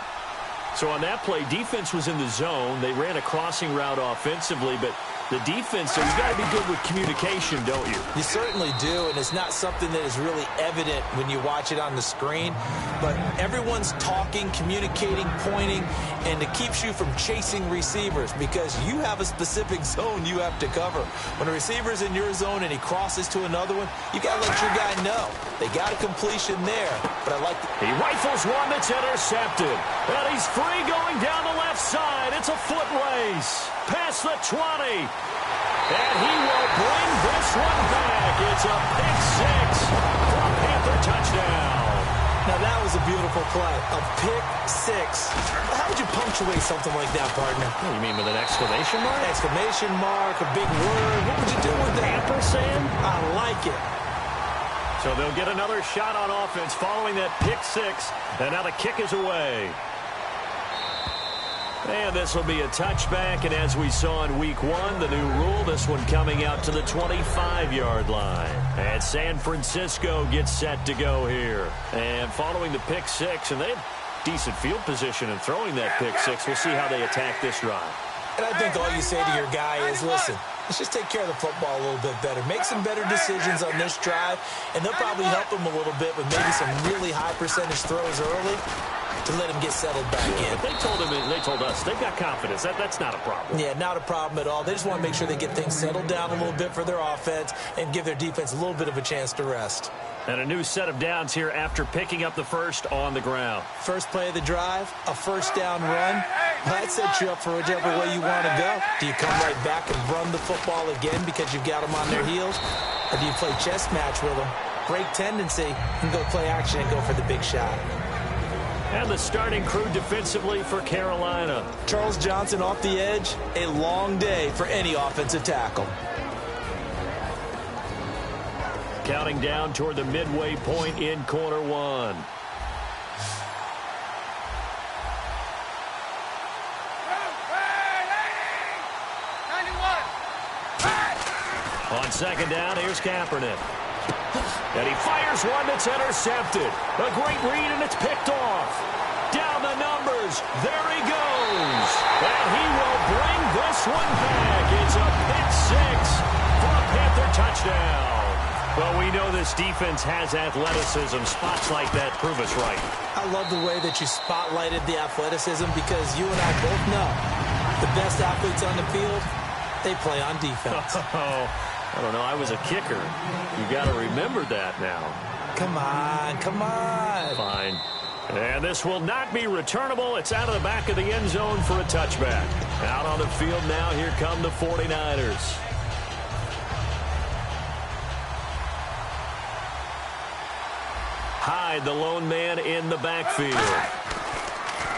So on that play, defense was in the zone. They ran a crossing route offensively, but the defense, so you've got to be good with communication, don't you? You certainly do, and it's not something that is really evident when you watch it on the screen. But everyone's talking, communicating, pointing, and it keeps you from chasing receivers because you have a specific zone you have to cover. When a receiver's in your zone and he crosses to another one, you got to let your guy know. They got a completion there, but I like He rifles one that's intercepted, and he's free going down the left side. It's a foot race. Past the 20. And he will bring this one back. It's a pick six for a Panther touchdown. Now, that was a beautiful play. A pick six. How would you punctuate something like that, partner? Oh, you mean with an exclamation mark? Exclamation mark, a big word. What would you do with that? Ampersand? I like it. So they'll get another shot on offense following that pick six. And now the kick is away. And this will be a touchback, and as we saw in week one, the new rule, this one coming out to the 25-yard line. And San Francisco gets set to go here. And following the pick six, and they have decent field position in throwing that pick six. We'll see how they attack this drive. And I think all you say to your guy is, listen, let's just take care of the football a little bit better. Make some better decisions on this drive, and they'll probably help him a little bit with maybe some really high percentage throws early to let him get settled back in. But they told us they've got confidence. That's not a problem. Yeah, not a problem at all. They just want to make sure they get things settled down a little bit for their offense and give their defense a little bit of a chance to rest. And a new set of downs here after picking up the first on the ground. First play of the drive, a first down run. That sets you up for whichever way you want to go. Do you come right back and run the football again because you've got them on their heels? Or do you play chess match with them? Break tendency and go play action and go for the big shot. And the starting crew defensively for Carolina. Charles Johnson off the edge. A long day for any offensive tackle. Counting down toward the midway point in quarter one. On second down, here's Kaepernick. And he fires one that's intercepted. A great read, and it's picked off. Down the numbers. There he goes. And he will bring this one back. It's a pick six for a Panther touchdown. Well, we know this defense has athleticism. Spots like that prove us right. I love the way that you spotlighted the athleticism because you and I both know the best athletes on the field, they play on defense. I don't know. I was a kicker. You got to remember that now. Come on, come on. Fine. And this will not be returnable. It's out of the back of the end zone for a touchback. Out on the field now. Here come the 49ers. Hyde, the lone man in the backfield.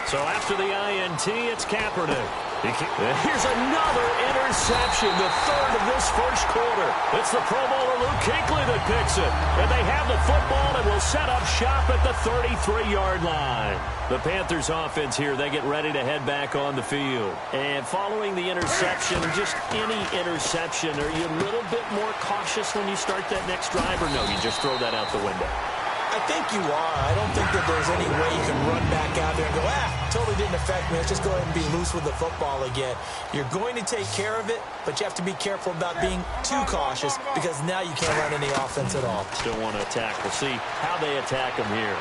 So after the INT, it's Kaepernick. Here's another interception, the third of this first quarter. It's the Pro Bowler Luke Kuechly that picks it. And they have the football and will set up shop at the 33-yard line. The Panthers offense here, they get ready to head back on the field. And following the interception, just any interception, are you a little bit more cautious when you start that next drive, or no, you just throw that out the window? I think you are. I don't think that there's any way you can run back out there and go, totally didn't affect me. Let's just go ahead and be loose with the football again. You're going to take care of it, but you have to be careful about being too cautious because now you can't run any offense at all. Still want to attack. We'll see how they attack him here.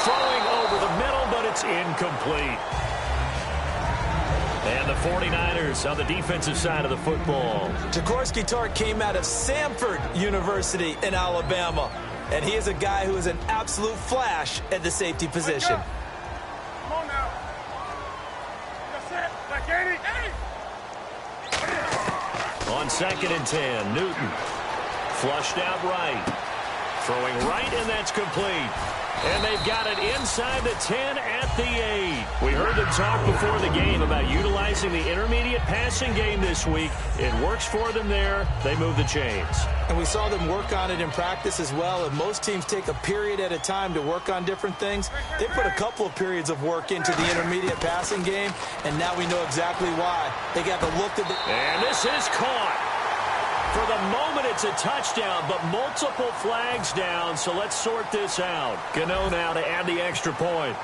Throwing over the middle, but it's incomplete. And the 49ers on the defensive side of the football. Jaworski Tartt came out of Samford University in Alabama. And he is a guy who is an absolute flash at the safety position. Come on now. That's it. Like 80. On second and 10, Newton flushed out right. Throwing right, and that's complete. And they've got it inside the 10 at the 8. We heard them talk before the game about utilizing the intermediate passing game this week. It works for them there. They move the chains. And we saw them work on it in practice as well. And most teams take a period at a time to work on different things. They put a couple of periods of work into the intermediate passing game, and now we know exactly why. They got the look of the... And this is caught. For the moment, it's a touchdown, but multiple flags down, so let's sort this out. Gano now to add the extra point.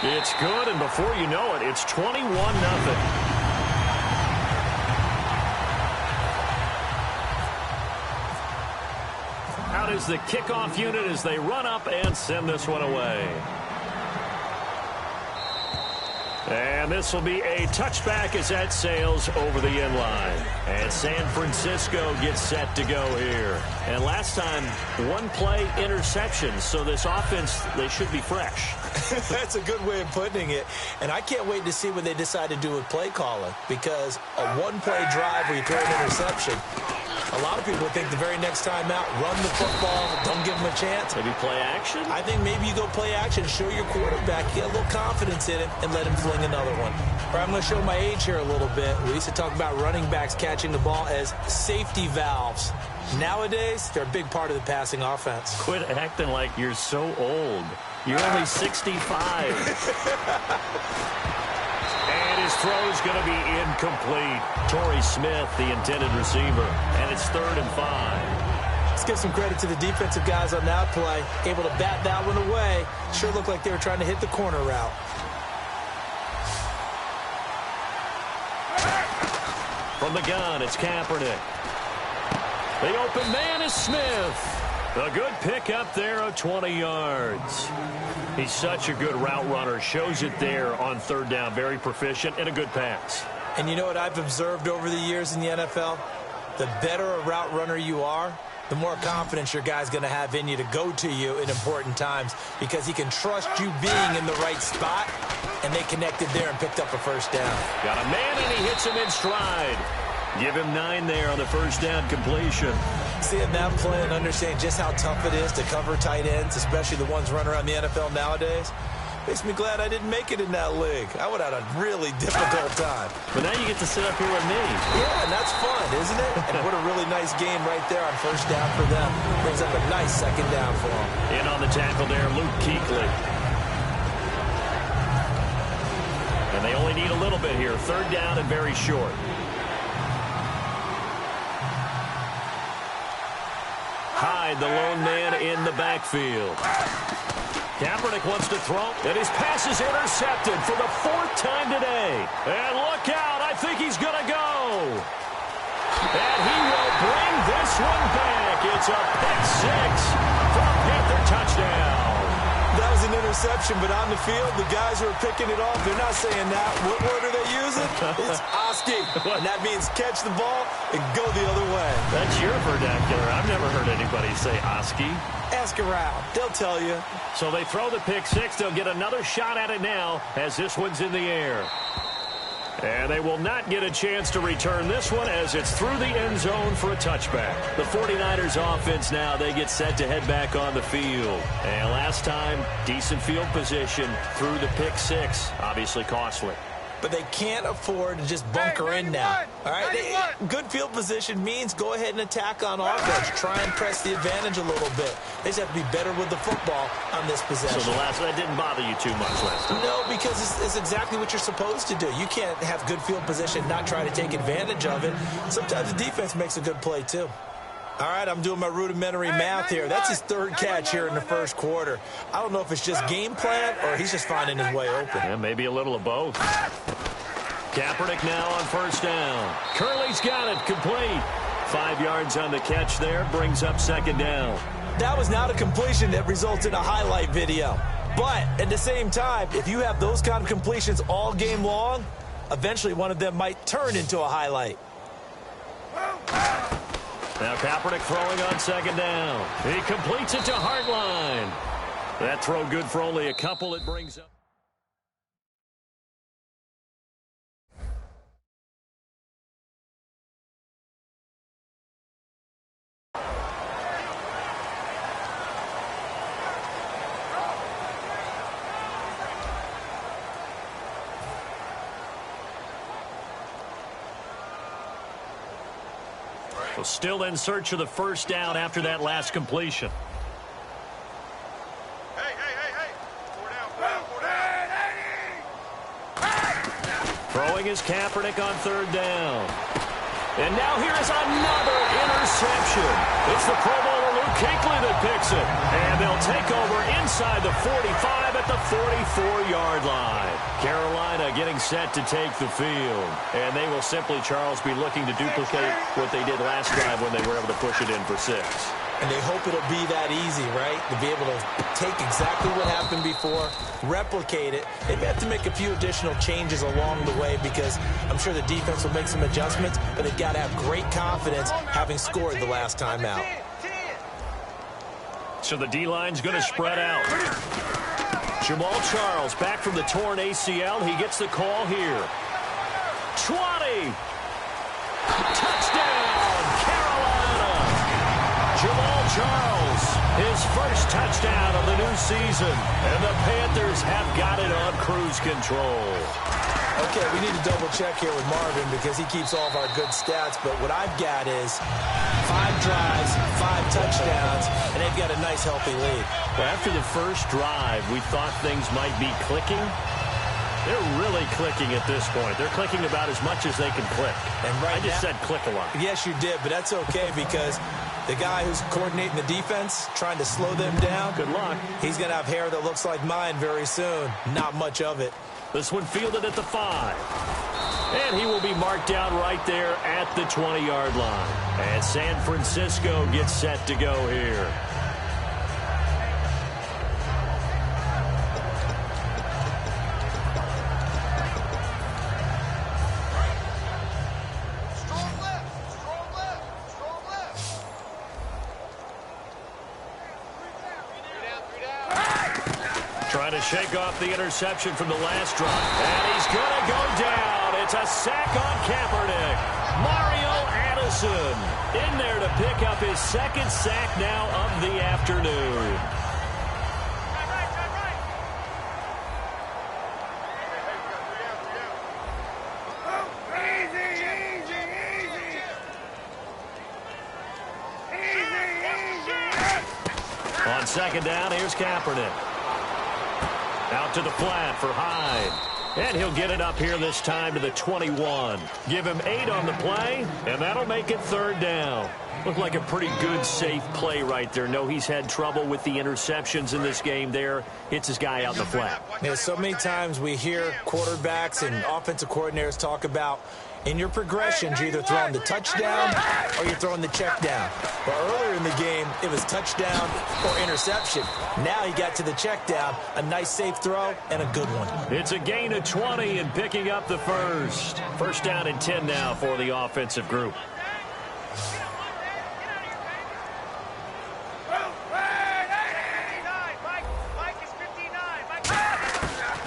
It's good, and before you know it, it's 21-0. Out is the kickoff unit as they run up and send this one away. And this will be a touchback as that sails over the end line. And San Francisco gets set to go here. And last time, one play interception. So this offense, they should be fresh. That's a good way of putting it. And I can't wait to see what they decide to do with play calling. Because a one-play drive where you throw an interception, a lot of people think the very next time out, run the football, don't give them a chance. Maybe play action? I think maybe you go play action, show your quarterback, get a little confidence in him, and let him fling another one. Or I'm going to show my age here a little bit. We used to talk about running backs catching the ball as safety valves. Nowadays, they're a big part of the passing offense. Quit acting like you're so old. You're only 65. And his throw is going to be incomplete. Torrey Smith, the intended receiver. And it's 3rd and 5. Let's give some credit to the defensive guys on that play. Able to bat that one away. Sure looked like they were trying to hit the corner route. From the gun, it's Kaepernick. The open man is Smith. A good pick up there of 20 yards. He's such a good route runner. Shows it there on 3rd down. Very proficient and a good pass. And you know what I've observed over the years in the NFL? The better a route runner you are, the more confidence your guy's going to have in you to go to you in important times because he can trust you being in the right spot, and they connected there and picked up a 1st down. Got a man, and he hits him in stride. Give him 9 there on the 1st down completion. Seeing that play and understanding just how tough it is to cover tight ends, especially the ones running around the NFL nowadays, makes me glad I didn't make it in that league. I would have had a really difficult time. But now you get to sit up here with me. Yeah, and that's fun, isn't it? And what a really nice game right there on 1st down for them. Brings up a nice 2nd down for them. In on the tackle there, Luke Kuechly. And they only need a little bit here. 3rd down and very short. Hyde, the lone man in the backfield. Kaepernick wants to throw, and his pass is intercepted for the 4th time today. And look out, I think he's going to go. And he will bring this one back. It's a pick 6 for a Panther touchdown. That was an interception, but on the field, the guys who are picking it off, they're not saying that. What word are they using? It's Oski. And that means catch the ball and go the other way. That's your vernacular. I've never heard anybody say Oski. Ask around. They'll tell you. So they throw the pick 6. They'll get another shot at it now as this one's in the air. And they will not get a chance to return this one as it's through the end zone for a touchback. The 49ers offense now, they get set to head back on the field. And last time, decent field position through the pick 6. Obviously costly. But they can't afford to just bunker in now. All right, good field position means go ahead and attack on offense. Try and press the advantage a little bit. They just have to be better with the football on this possession. So that didn't bother you too much last time? No, because it's exactly what you're supposed to do. You can't have good field position, not try to take advantage of it. Sometimes the defense makes a good play too. All right, I'm doing my rudimentary math here. That's his 3rd catch here in the 1st quarter. I don't know if it's just game plan or he's just finding his way open. Yeah, maybe a little of both. Kaepernick now on 1st down. Curley's got it complete. 5 yards on the catch there. Brings up 2nd down. That was not a completion that results in a highlight video. But at the same time, if you have those kind of completions all game long, eventually one of them might turn into a highlight. Now Kaepernick throwing on 2nd down. He completes it to Hartline. That throw good for only a couple. It brings up. Well, still in search of the first down after that last completion. Hey. 4 down. Throwing is Kaepernick on third down. And now here is another interception. It's the Pro Bowler Luke Kuechly that picks it. And they'll take over inside the 45 at the 44-yard line. Carolina getting set to take the field. And they will simply, Charles, be looking to duplicate what they did last drive when they were able to push it in for 6. And they hope it'll be that easy, right? To be able to take exactly what happened before, replicate it. They may have to make a few additional changes along the way because I'm sure the defense will make some adjustments, but they've got to have great confidence having scored the last time out. So the D-line's going to spread out. Jamal Charles back from the torn ACL. He gets the call here. 20. Touchdown, Carolina. Jamal Charles, his first touchdown of the new season. And the Panthers have got it on cruise control. Okay, we need to double check here with Marvin because he keeps all of our good stats. But what I've got is 5 drives, 5 touchdowns, and they've got a nice, healthy lead. Well, after the first drive, we thought things might be clicking. They're really clicking at this point. They're clicking about as much as they can click. And right I just said click a lot. Yes, you did, but that's okay because the guy who's coordinating the defense, trying to slow them down, good luck. He's going to have hair that looks like mine very soon. Not much of it. This one fielded at the 5. And he will be marked down right there at the 20-yard line. And San Francisco gets set to go here. Trying to shake off the interception from the last drive. And he's going to go down. It's a sack on Kaepernick. Mario Addison in there to pick up his second sack now of the afternoon. On second down, here's Kaepernick. Out to the flat for Hyde. And he'll get it up here this time to the 21. Give him 8 on the play, and that'll make it third down. Looked like a pretty good, safe play right there. No, he's had trouble with the interceptions in this game there. Hits his guy out in the flat. Yeah, so many times we hear quarterbacks and offensive coordinators talk about in your progressions, you're either throwing the touchdown or you're throwing the check down. But earlier in the game, it was touchdown or interception. Now he got to the check down, a nice safe throw, and a good one. It's a gain of 20 and picking up the first. First down and 10 now for the offensive group.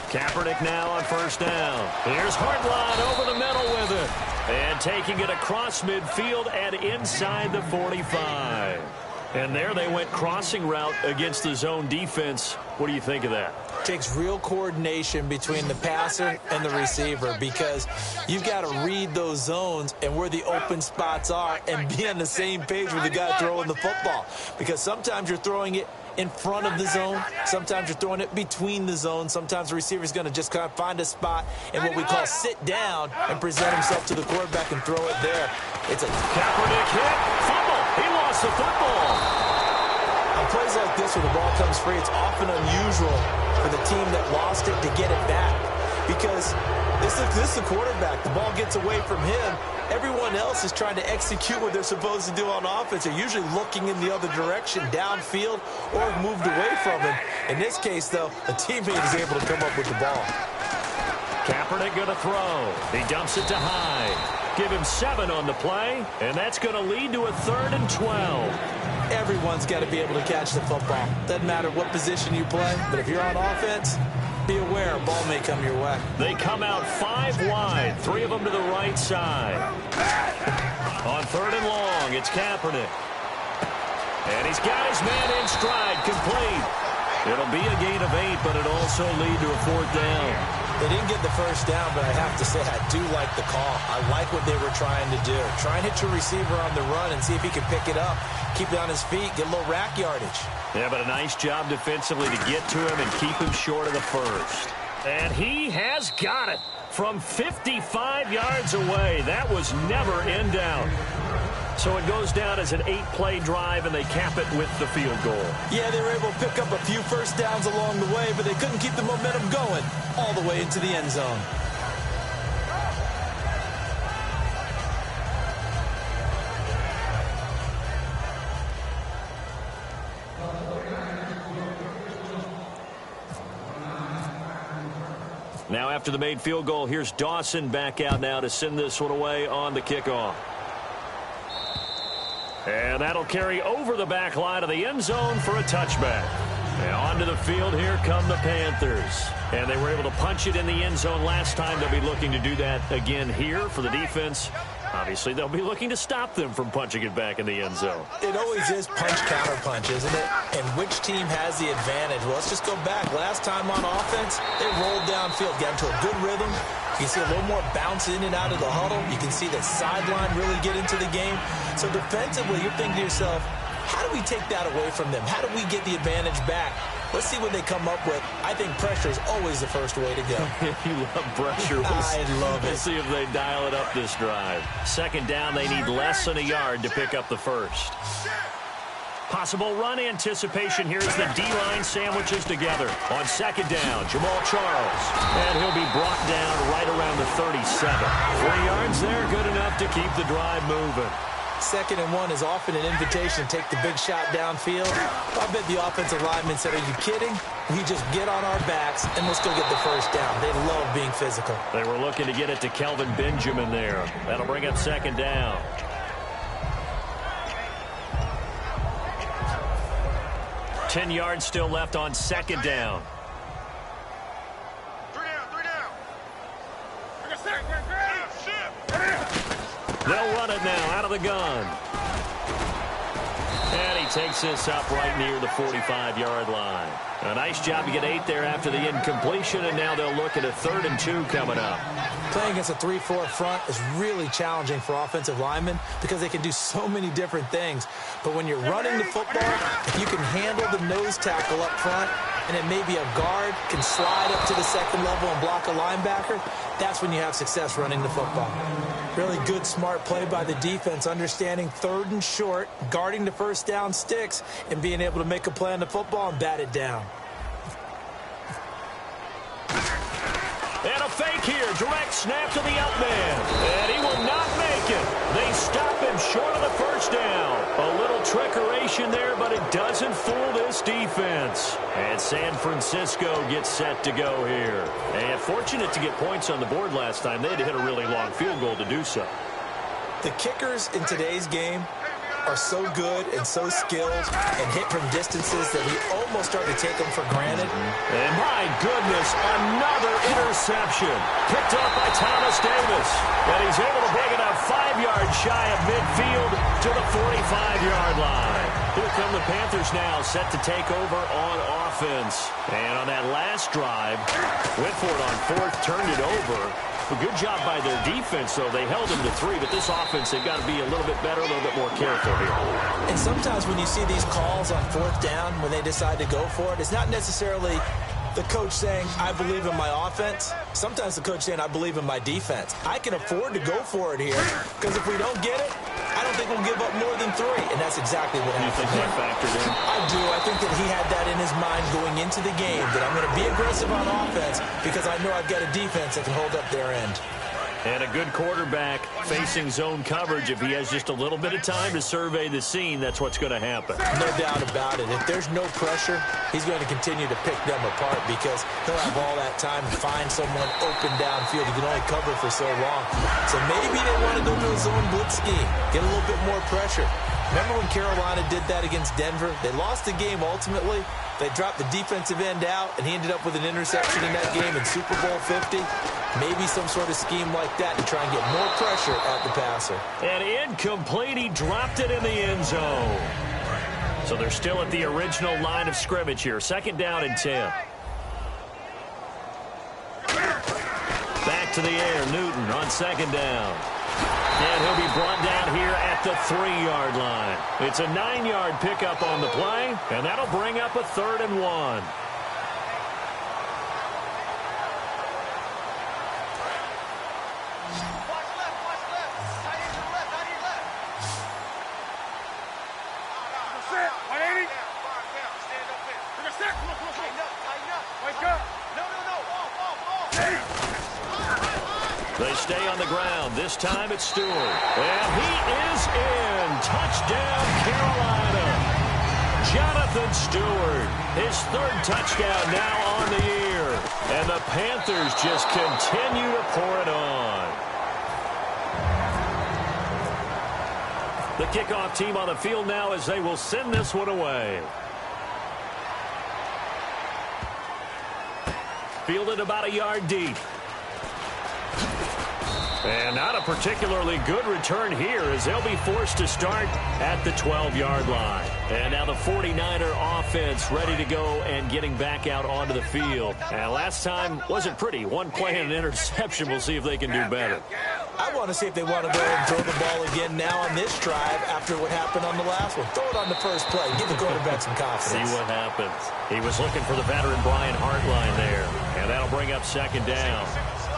Kaepernick now on first down. Here's Hartline over the middle with it. And taking it across midfield and inside the 45. And there they went crossing route against the zone defense. What do you think of that? Takes real coordination between the passer and the receiver because you've got to read those zones and where the open spots are and be on the same page with the guy throwing the football. Because sometimes you're throwing it in front of the zone. Sometimes you're throwing it between the zones. Sometimes the receiver's going to just kind of find a spot and what we call sit down and present himself to the quarterback and throw it there. It's a Kaepernick hit. Fumble. He lost the football. On plays like this where the ball comes free, it's often unusual for the team that lost it to get it back because this is the quarterback. The ball gets away from him. Everyone else is trying to execute what they're supposed to do on offense. They're usually looking in the other direction, downfield, or moved away from him. In this case, though, a teammate is able to come up with the ball. Kaepernick going to throw. He dumps it to Hyde. Give him 7 on the play, and that's going to lead to a 3rd and 12. Everyone's got to be able to catch the football. Doesn't matter what position you play, but if you're on offense, be aware a ball may come your way. They come out 5 wide, 3 of them to the right side. On 3rd and long, it's Kaepernick. And he's got his man in stride, complete. It'll be a gain of 8, but it'll also lead to a 4th down. They didn't get the first down, but I have to say I do like the call. I like what they were trying to do. Try and hit your receiver on the run and see if he can pick it up. Keep it on his feet, get a little rack yardage. Yeah, but a nice job defensively to get to him and keep him short of the first. And he has got it from 55 yards away. That was never in doubt. So it goes down as an 8-play drive, and they cap it with the field goal. Yeah, they were able to pick up a few first downs along the way, but they couldn't keep the momentum going all the way into the end zone. Now after the made field goal, here's Dawson back out now to send this one away on the kickoff. And that'll carry over the back line of the end zone for a touchback. And onto the field, here come the Panthers. And they were able to punch it in the end zone last time. They'll be looking to do that again here for the defense. Obviously, they'll be looking to stop them from punching it back in the end zone. It always is punch-counter-punch, isn't it? And which team has the advantage? Well, let's just go back. Last time on offense, they rolled downfield, got into a good rhythm. You can see a little more bounce in and out of the huddle. You can see the sideline really get into the game. So defensively, you're thinking to yourself, how do we take that away from them? How do we get the advantage back? Let's see what they come up with. I think pressure is always the first way to go. You love pressure. I love it. We'll see if they dial it up this drive. 2nd down, they need less than a yard to pick up the first. Possible run anticipation. Here's the D-line sandwiches together. On 2nd down, Jamal Charles. And he'll be brought down right around the 37. 3 yards there, good enough to keep the drive moving. 2nd and 1 is often an invitation to take the big shot downfield. I bet the offensive lineman said, are you kidding? We just get on our backs and let's go get the first down. They love being physical. They were looking to get it to Kelvin Benjamin there. That'll bring up 2nd down. Ten yards still left on 2nd down. 3 down. They'll run it now out of the gun. And he takes this up right near the 45-yard line. A nice job to get 8 there after the incompletion, and now they'll look at a 3rd and 2 coming up. Playing against a 3-4 front is really challenging for offensive linemen because they can do so many different things. But when you're running the football, if you can handle the nose tackle up front, and then maybe a guard can slide up to the 2nd level and block a linebacker, that's when you have success running the football. Really good, smart play by the defense, understanding 3rd and short, guarding the first down sticks, and being able to make a play on the football and bat it down. And a fake here. Direct snap to the up man. And he will not make it. They stop him short of the first down. A little trickeration there, but it doesn't fool this defense. And San Francisco gets set to go here. And fortunate to get points on the board last time. They had to hit a really long field goal to do so. The kickers in today's game are so good and so skilled and hit from distances that we almost start to take them for granted. And my goodness, another interception. Picked up by Thomas Davis. And he's able to bring it up 5 yards shy of midfield to the 45-yard line. Here come the Panthers now, set to take over on offense. And on that last drive, went for it on 4th, turned it over. A good job by their defense, though. They held them to 3, but this offense, they've got to be a little bit better, a little bit more careful here. And sometimes when you see these calls on 4th down, when they decide to go for it, it's not necessarily the coach saying, I believe in my offense. Sometimes the coach saying, I believe in my defense. I can afford to go for it here, because if we don't get it, I don't think we'll give up more than 3, and that's exactly what happened. You think that factored in? I do. I think that he had that in his mind going into the game, that I'm going to be aggressive on offense because I know I've got a defense that can hold up their end. And a good quarterback facing zone coverage. If he has just a little bit of time to survey the scene, that's what's going to happen. No doubt about it. If there's no pressure, he's going to continue to pick them apart because he'll have all that time to find someone open downfield. He can only cover for so long. So maybe they want to go to a zone blitz scheme, get a little bit more pressure. Remember when Carolina did that against Denver? They lost the game ultimately. They dropped the defensive end out, and he ended up with an interception in that game in Super Bowl 50. Maybe some sort of scheme like that to try and get more pressure at the passer. And incomplete. He dropped it in the end zone. So they're still at the original line of scrimmage here. 2nd down and 10. Back to the air, Newton on 2nd down. And he'll be brought down here at the 3-yard line. It's a 9-yard pickup on the play, and that'll bring up a 3rd and 1. They stay on the ground. This time it's Stewart. And he is in. Touchdown, Carolina. Jonathan Stewart, his 3rd touchdown now on the year. And the Panthers just continue to pour it on. The kickoff team on the field now as they will send this one away. Fielded about a yard deep. And not a particularly good return here as they'll be forced to start at the 12-yard line. And now the 49er offense ready to go and getting back out onto the field. And last time wasn't pretty. One play and an interception. We'll see if they can do better. I want to see if they want to go and throw the ball again now on this drive after what happened on the last one. Throw it on the first play. Give the quarterback some confidence. See what happens. He was looking for the veteran Brian Hartline there. And that'll bring up 2nd down.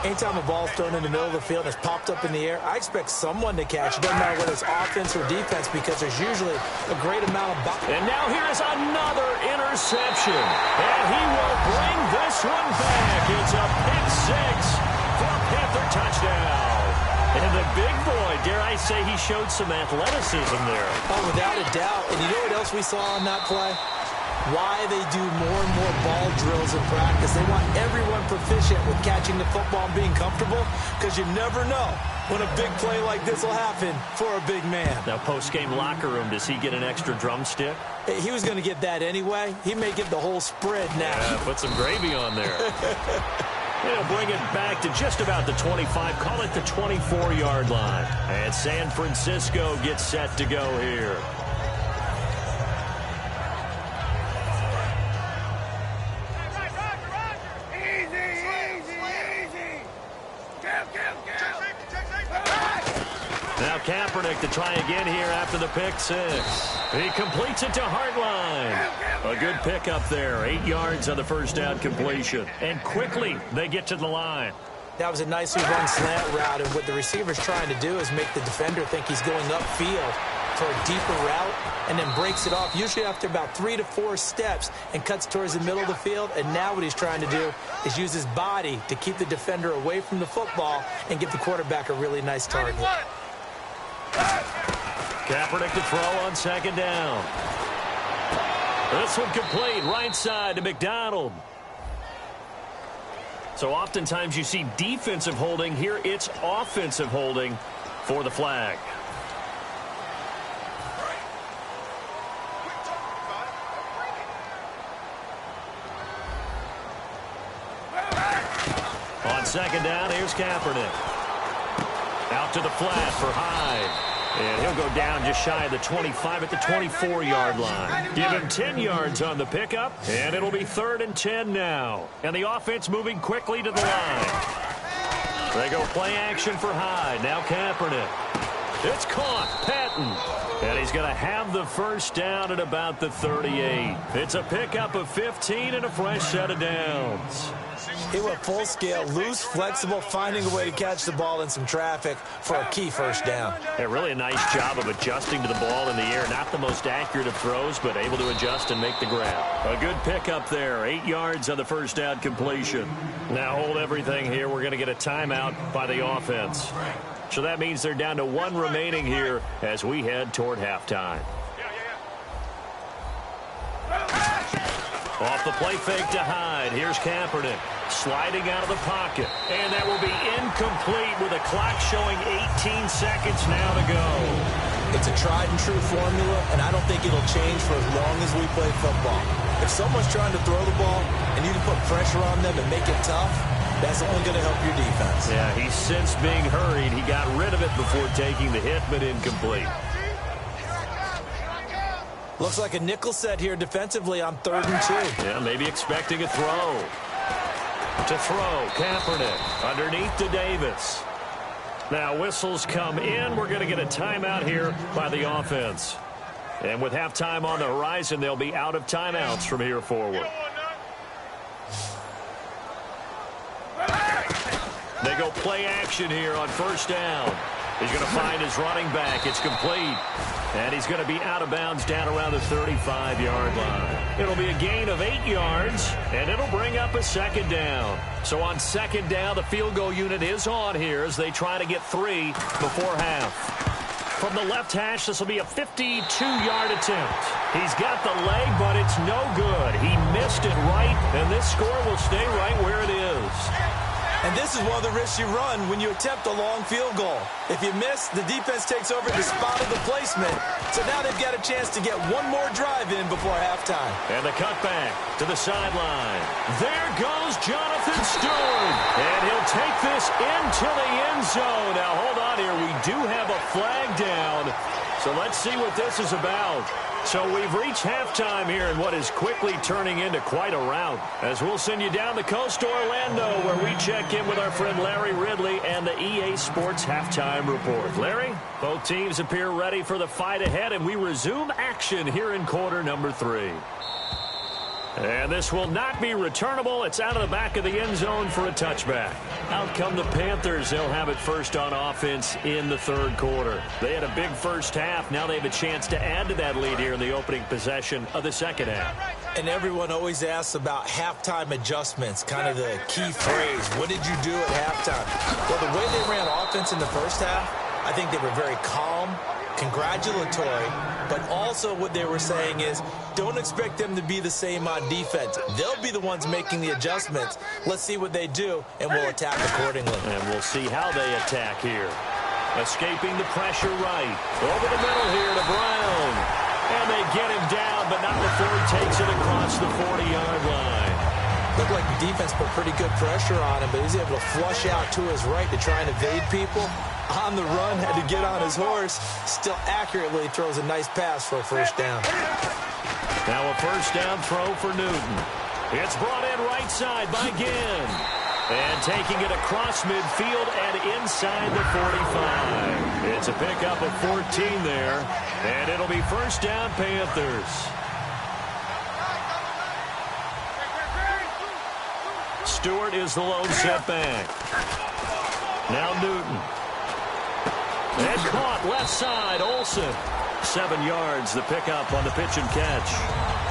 Anytime a ball's thrown in the middle of the field and it's popped up in the air, I expect someone to catch it. Doesn't matter whether it's offense or defense because there's usually a great amount of And now here's another interception. And he will bring this one back. It's a pick 6 for a Panther touchdown. And the big boy, dare I say, he showed some athleticism there. Oh, without a doubt. And you know what else we saw on that play? Why they do more and more ball drills in practice. They want everyone proficient with catching the football and being comfortable because you never know when a big play like this will happen for a big man. Now, post-game locker room, does he get an extra drumstick? He was going to get that anyway. He may get the whole spread now. Yeah, put some gravy on there. They'll bring it back to just about the 25. Call it the 24-yard line. And San Francisco gets set to go here. Now Kaepernick to try again here after the pick 6. He completes it to Hartline. A good pickup there. 8 yards on the first down completion. And quickly they get to the line. That was a nicely run slant route, and what the receiver's trying to do is make the defender think he's going upfield for a deeper route and then breaks it off, usually after about 3 to 4 steps, and cuts towards the middle of the field. And now what he's trying to do is use his body to keep the defender away from the football and give the quarterback a really nice target. Kaepernick to throw on 2nd down. This one complete right side to McDonald. So oftentimes you see defensive holding. Here it's offensive holding for the flag. On 2nd down, here's Kaepernick. Out to the flat for Hyde. And he'll go down just shy of the 25 at the 24-yard line. Give him 10 yards on the pickup, and it'll be 3rd and 10 now. And the offense moving quickly to the line. They go play action for Hyde. Now Kaepernick. It's caught. Patton. And he's going to have the first down at about the 38. It's a pickup of 15 and a fresh set of downs. He went full scale, loose, flexible, finding a way to catch the ball in some traffic for a key first down. Yeah, really a nice job of adjusting to the ball in the air. Not the most accurate of throws, but able to adjust and make the grab. A good pickup there. 8 yards on the first down completion. Now hold everything here. We're going to get a timeout by the offense. So that means they're down to 1 remaining here as we head toward halftime. Off the play fake to Hyde. Here's Kaepernick sliding out of the pocket. And that will be incomplete with a clock showing 18 seconds now to go. It's a tried and true formula, and I don't think it'll change for as long as we play football. If someone's trying to throw the ball and you can put pressure on them and make it tough, that's only going to help your defense. Yeah, he's since being hurried. He got rid of it before taking the hit, but incomplete. Looks like a nickel set here defensively on 3rd and 2. Yeah, maybe expecting a throw. To throw, Kaepernick underneath to Davis. Now whistles come in. We're going to get a timeout here by the offense. And with halftime on the horizon, they'll be out of timeouts from here forward. They go play action here on 1st down. He's going to find his running back. It's complete. And he's going to be out of bounds down around the 35-yard line. It'll be a gain of 8 yards, and it'll bring up a 2nd down. So on 2nd down, the field goal unit is on here as they try to get 3 before half. From the left hash, this will be a 52-yard attempt. He's got the leg, but it's no good. He missed it right, and this score will stay right where it is. And this is one of the risks you run when you attempt a long field goal. If you miss, the defense takes over the spot of the placement. So now they've got a chance to get one more drive in before halftime. And the cutback to the sideline. There goes Jonathan Stewart. And he'll take this into the end zone. Now, hold on here. We do have a flag down. So let's see what this is about. So we've reached halftime here in what is quickly turning into quite a rout. As we'll send you down the coast to Orlando, where we check in with our friend Larry Ridley and the EA Sports Halftime Report. Larry, both teams appear ready for the fight ahead, and we resume action here in quarter number 3. And this will not be returnable. It's out of the back of the end zone for a touchback. Out come the Panthers. They'll have it first on offense in the 3rd quarter. They had a big first half. Now they have a chance to add to that lead here in the opening possession of the 2nd half. And everyone always asks about halftime adjustments, kind of the key phrase. What did you do at halftime? Well, the way they ran offense in the first half, I think they were very calm, congratulatory, but also what they were saying is don't expect them to be the same on defense. They'll be the ones making the adjustments. Let's see what they do, and we'll attack accordingly. And we'll see how they attack here. Escaping the pressure right. Over the middle here to Brown. And they get him down, but not before he takes it across the 40-yard line. Looked like the defense put pretty good pressure on him, but he's able to flush out to his right to try and evade people. On the run, had to get on his horse. Still accurately throws a nice pass for a 1st down. Now a 1st down throw for Newton. It's brought in right side by Ginn. And taking it across midfield and inside the 45. It's a pickup of 14 there. And it'll be 1st down Panthers. Stewart is the lone setback. Now Newton. And caught left side, Olsen. 7 yards, the pickup on the pitch and catch.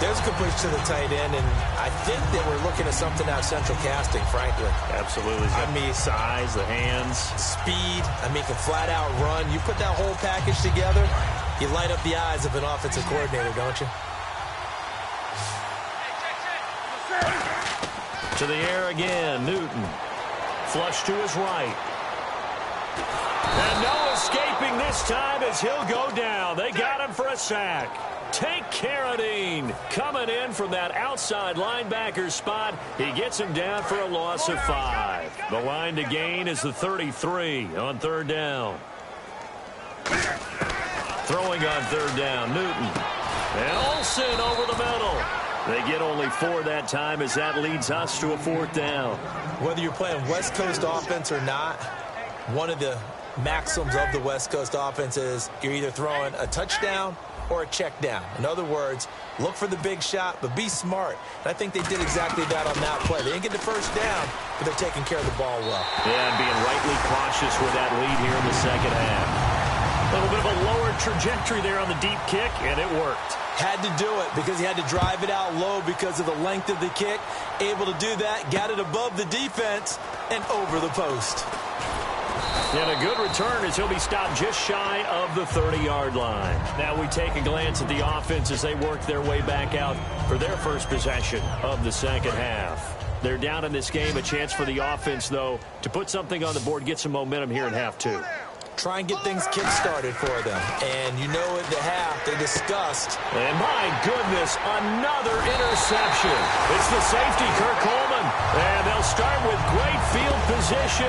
There's a good push to the tight end, and I think they were looking at something out central casting, frankly. Absolutely. I mean, size, the hands. Speed. I mean, can flat out run. You put that whole package together, you light up the eyes of an offensive coordinator, don't you? To the air again, Newton. Flush to his right. And no escaping this time as he'll go down. They got him for a sack. Take Carradine coming in from that outside linebacker spot. He gets him down for a loss of 5. The line to gain is the 33 on 3rd down. Throwing on 3rd down, Newton. And Olsen over the middle. They get only 4 that time as that leads us to a 4th down. Whether you're playing West Coast offense or not, one of the maxims of the West Coast offense is you're either throwing a touchdown or a check down. In other words, look for the big shot, but be smart. And I think they did exactly that on that play. They didn't get the 1st down, but they're taking care of the ball well. Yeah, and being rightly cautious with that lead here in the 2nd half. A little bit of a lower trajectory there on the deep kick, and it worked. Had to do it because he had to drive it out low because of the length of the kick. Able to do that, got it above the defense, and over the post. And a good return as he'll be stopped just shy of the 30-yard line. Now we take a glance at the offense as they work their way back out for their first possession of the 2nd half. They're down in this game. A chance for the offense, though, to put something on the board, get some momentum here in half 2. Try and get things kick-started for them. And you know at the half, they discussed. And my goodness, another interception. It's the safety, Kirk Coleman. And they'll start with great field position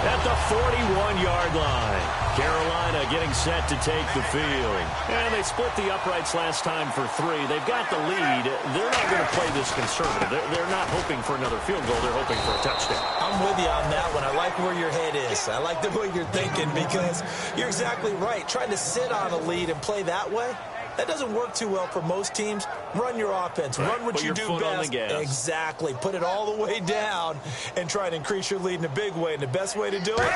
at the 41-yard line. Carolina getting set to take the field. And they split the uprights last time for 3. They've got the lead. They're not going to play this conservative. They're not hoping for another field goal. They're hoping for a touchdown. I'm with you on that one. I like where your head is. I like the way you're thinking because you're exactly right. Trying to sit on a lead and play that way, that doesn't work too well for most teams. Run your offense. Run what you do best. Exactly. Put it all the way down and try to increase your lead in a big way. And the best way to do it,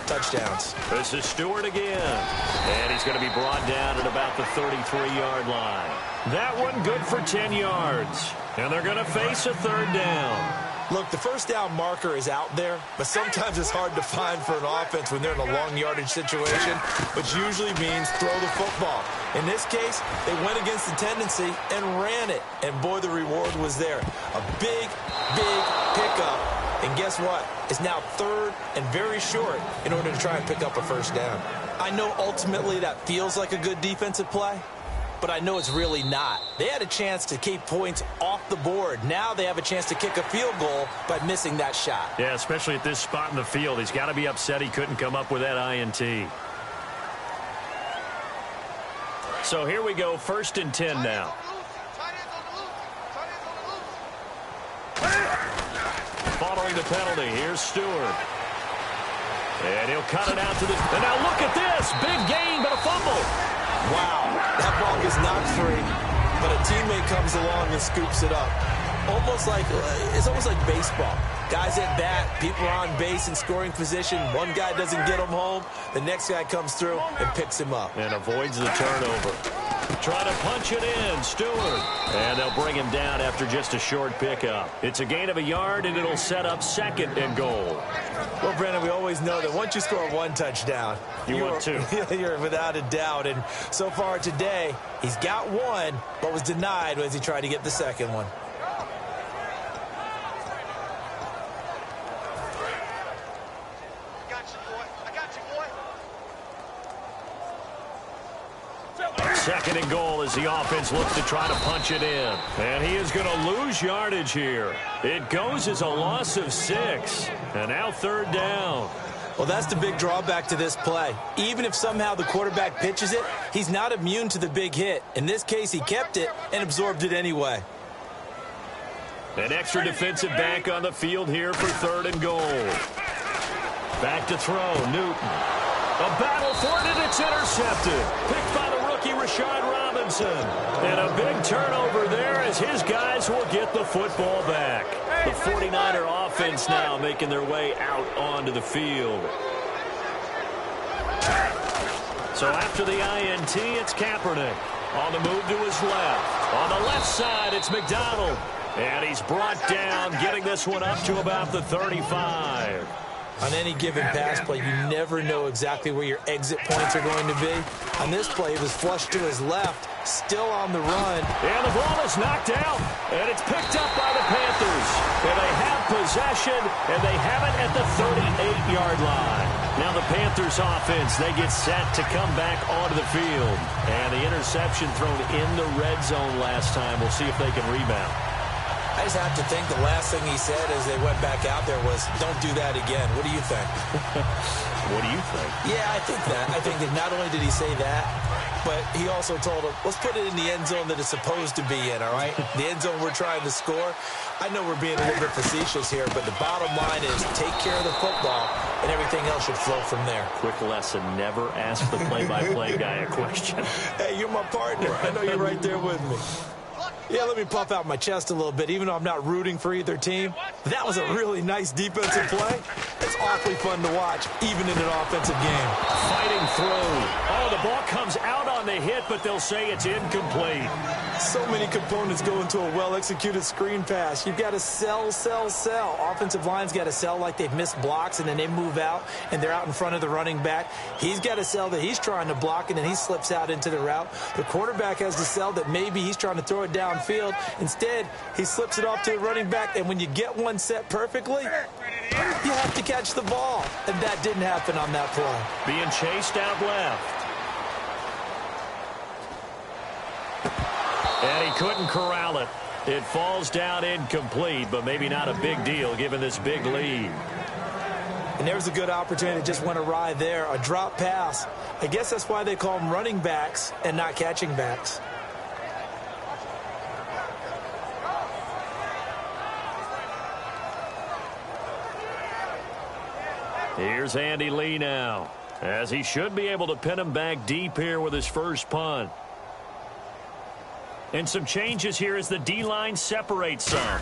touchdowns. This is Stewart again. And he's going to be brought down at about the 33-yard line. That one good for 10 yards. And they're going to face a 3rd down. Look, the first down marker is out there, but sometimes it's hard to find for an offense when they're in a long yardage situation, which usually means throw the football. In this case, they went against the tendency and ran it, and boy, the reward was there. A big, big pickup, and guess what? It's now 3rd and very short in order to try and pick up a 1st down. I know ultimately that feels like a good defensive play, but I know it's really not. They had a chance to keep points off the board. Now they have a chance to kick a field goal by missing that shot. Yeah, especially at this spot in the field. He's got to be upset he couldn't come up with that INT. So here we go, 1st and 10 now. Following the penalty, here's Stewart. And he'll cut it out to the... And now look at this! Big gain, but a fumble. Wow, that ball gets knocked free, but a teammate comes along and scoops it up. It's almost like baseball. Guys at bat, people are on base in scoring position. One guy doesn't get him home. The next guy comes through and picks him up. And avoids the turnover. Trying to punch it in, Stewart. And they'll bring him down after just a short pickup. It's a gain of a yard, and it'll set up 2nd and goal. Well, Brandon, we always know that once you score 1 touchdown, you want 2. You're without a doubt. And so far today, he's got 1, but was denied as he tried to get the 2nd one. Second and goal as the offense looks to try to punch it in. And he is going to lose yardage here. It goes as a loss of 6. And now 3rd down. Well, that's the big drawback to this play. Even if somehow the quarterback pitches it, he's not immune to the big hit. In this case, he kept it and absorbed it anyway. An extra defensive back on the field here for 3rd and goal. Back to throw, Newton. A battle for it, and it's intercepted. Picked by the rookie, Rashad Robinson. And a big turnover there as his guys will get the football back. The 49er offense now making their way out onto the field. So after the INT, it's Kaepernick. On the move to his left. On the left side, it's McDonald. And he's brought down, getting this one up to about the 35. On any given pass play, you never know exactly where your exit points are going to be. On this play, it was flushed to his left, still on the run. And the ball is knocked out, and it's picked up by the Panthers. And they have possession, and they have it at the 38-yard line. Now the Panthers offense, they get set to come back onto the field. And the interception thrown in the red zone last time. We'll see if they can rebound. I just have to think the last thing he said as they went back out there was, don't do that again. What do you think? What do you think? Yeah, I think that. I think that not only did he say that, but he also told him, let's put it in the end zone that it's supposed to be in, all right? The end zone we're trying to score. I know we're being a little bit facetious here, but the bottom line is take care of the football, and everything else should flow from there. Quick lesson, never ask the play-by-play guy a question. Hey, you're my partner. I know you're right there with me. Yeah, let me puff out my chest a little bit, even though I'm not rooting for either team. That was a really nice defensive play. It's awfully fun to watch, even in an offensive game. Fighting through. Oh, the ball comes out on the hit, but they'll say it's incomplete. So many components go into a well-executed screen pass. You've got to sell, sell, sell. Offensive line's got to sell like they've missed blocks, and then they move out, and they're out in front of the running back. He's got to sell that he's trying to block, and then he slips out into the route. The quarterback has to sell that maybe he's trying to throw it downfield. Instead, he slips it off to the running back, and when you get one set perfectly, you have to catch the ball. And that didn't happen on that play. Being chased out left. And he couldn't corral it. It falls down incomplete, but maybe not a big deal given this big lead. And there was a good opportunity that just went awry there. A drop pass. I guess that's why they call them running backs and not catching backs. Here's Andy Lee now, as he should be able to pin him back deep here with his first punt. And some changes here as the D-line separates some.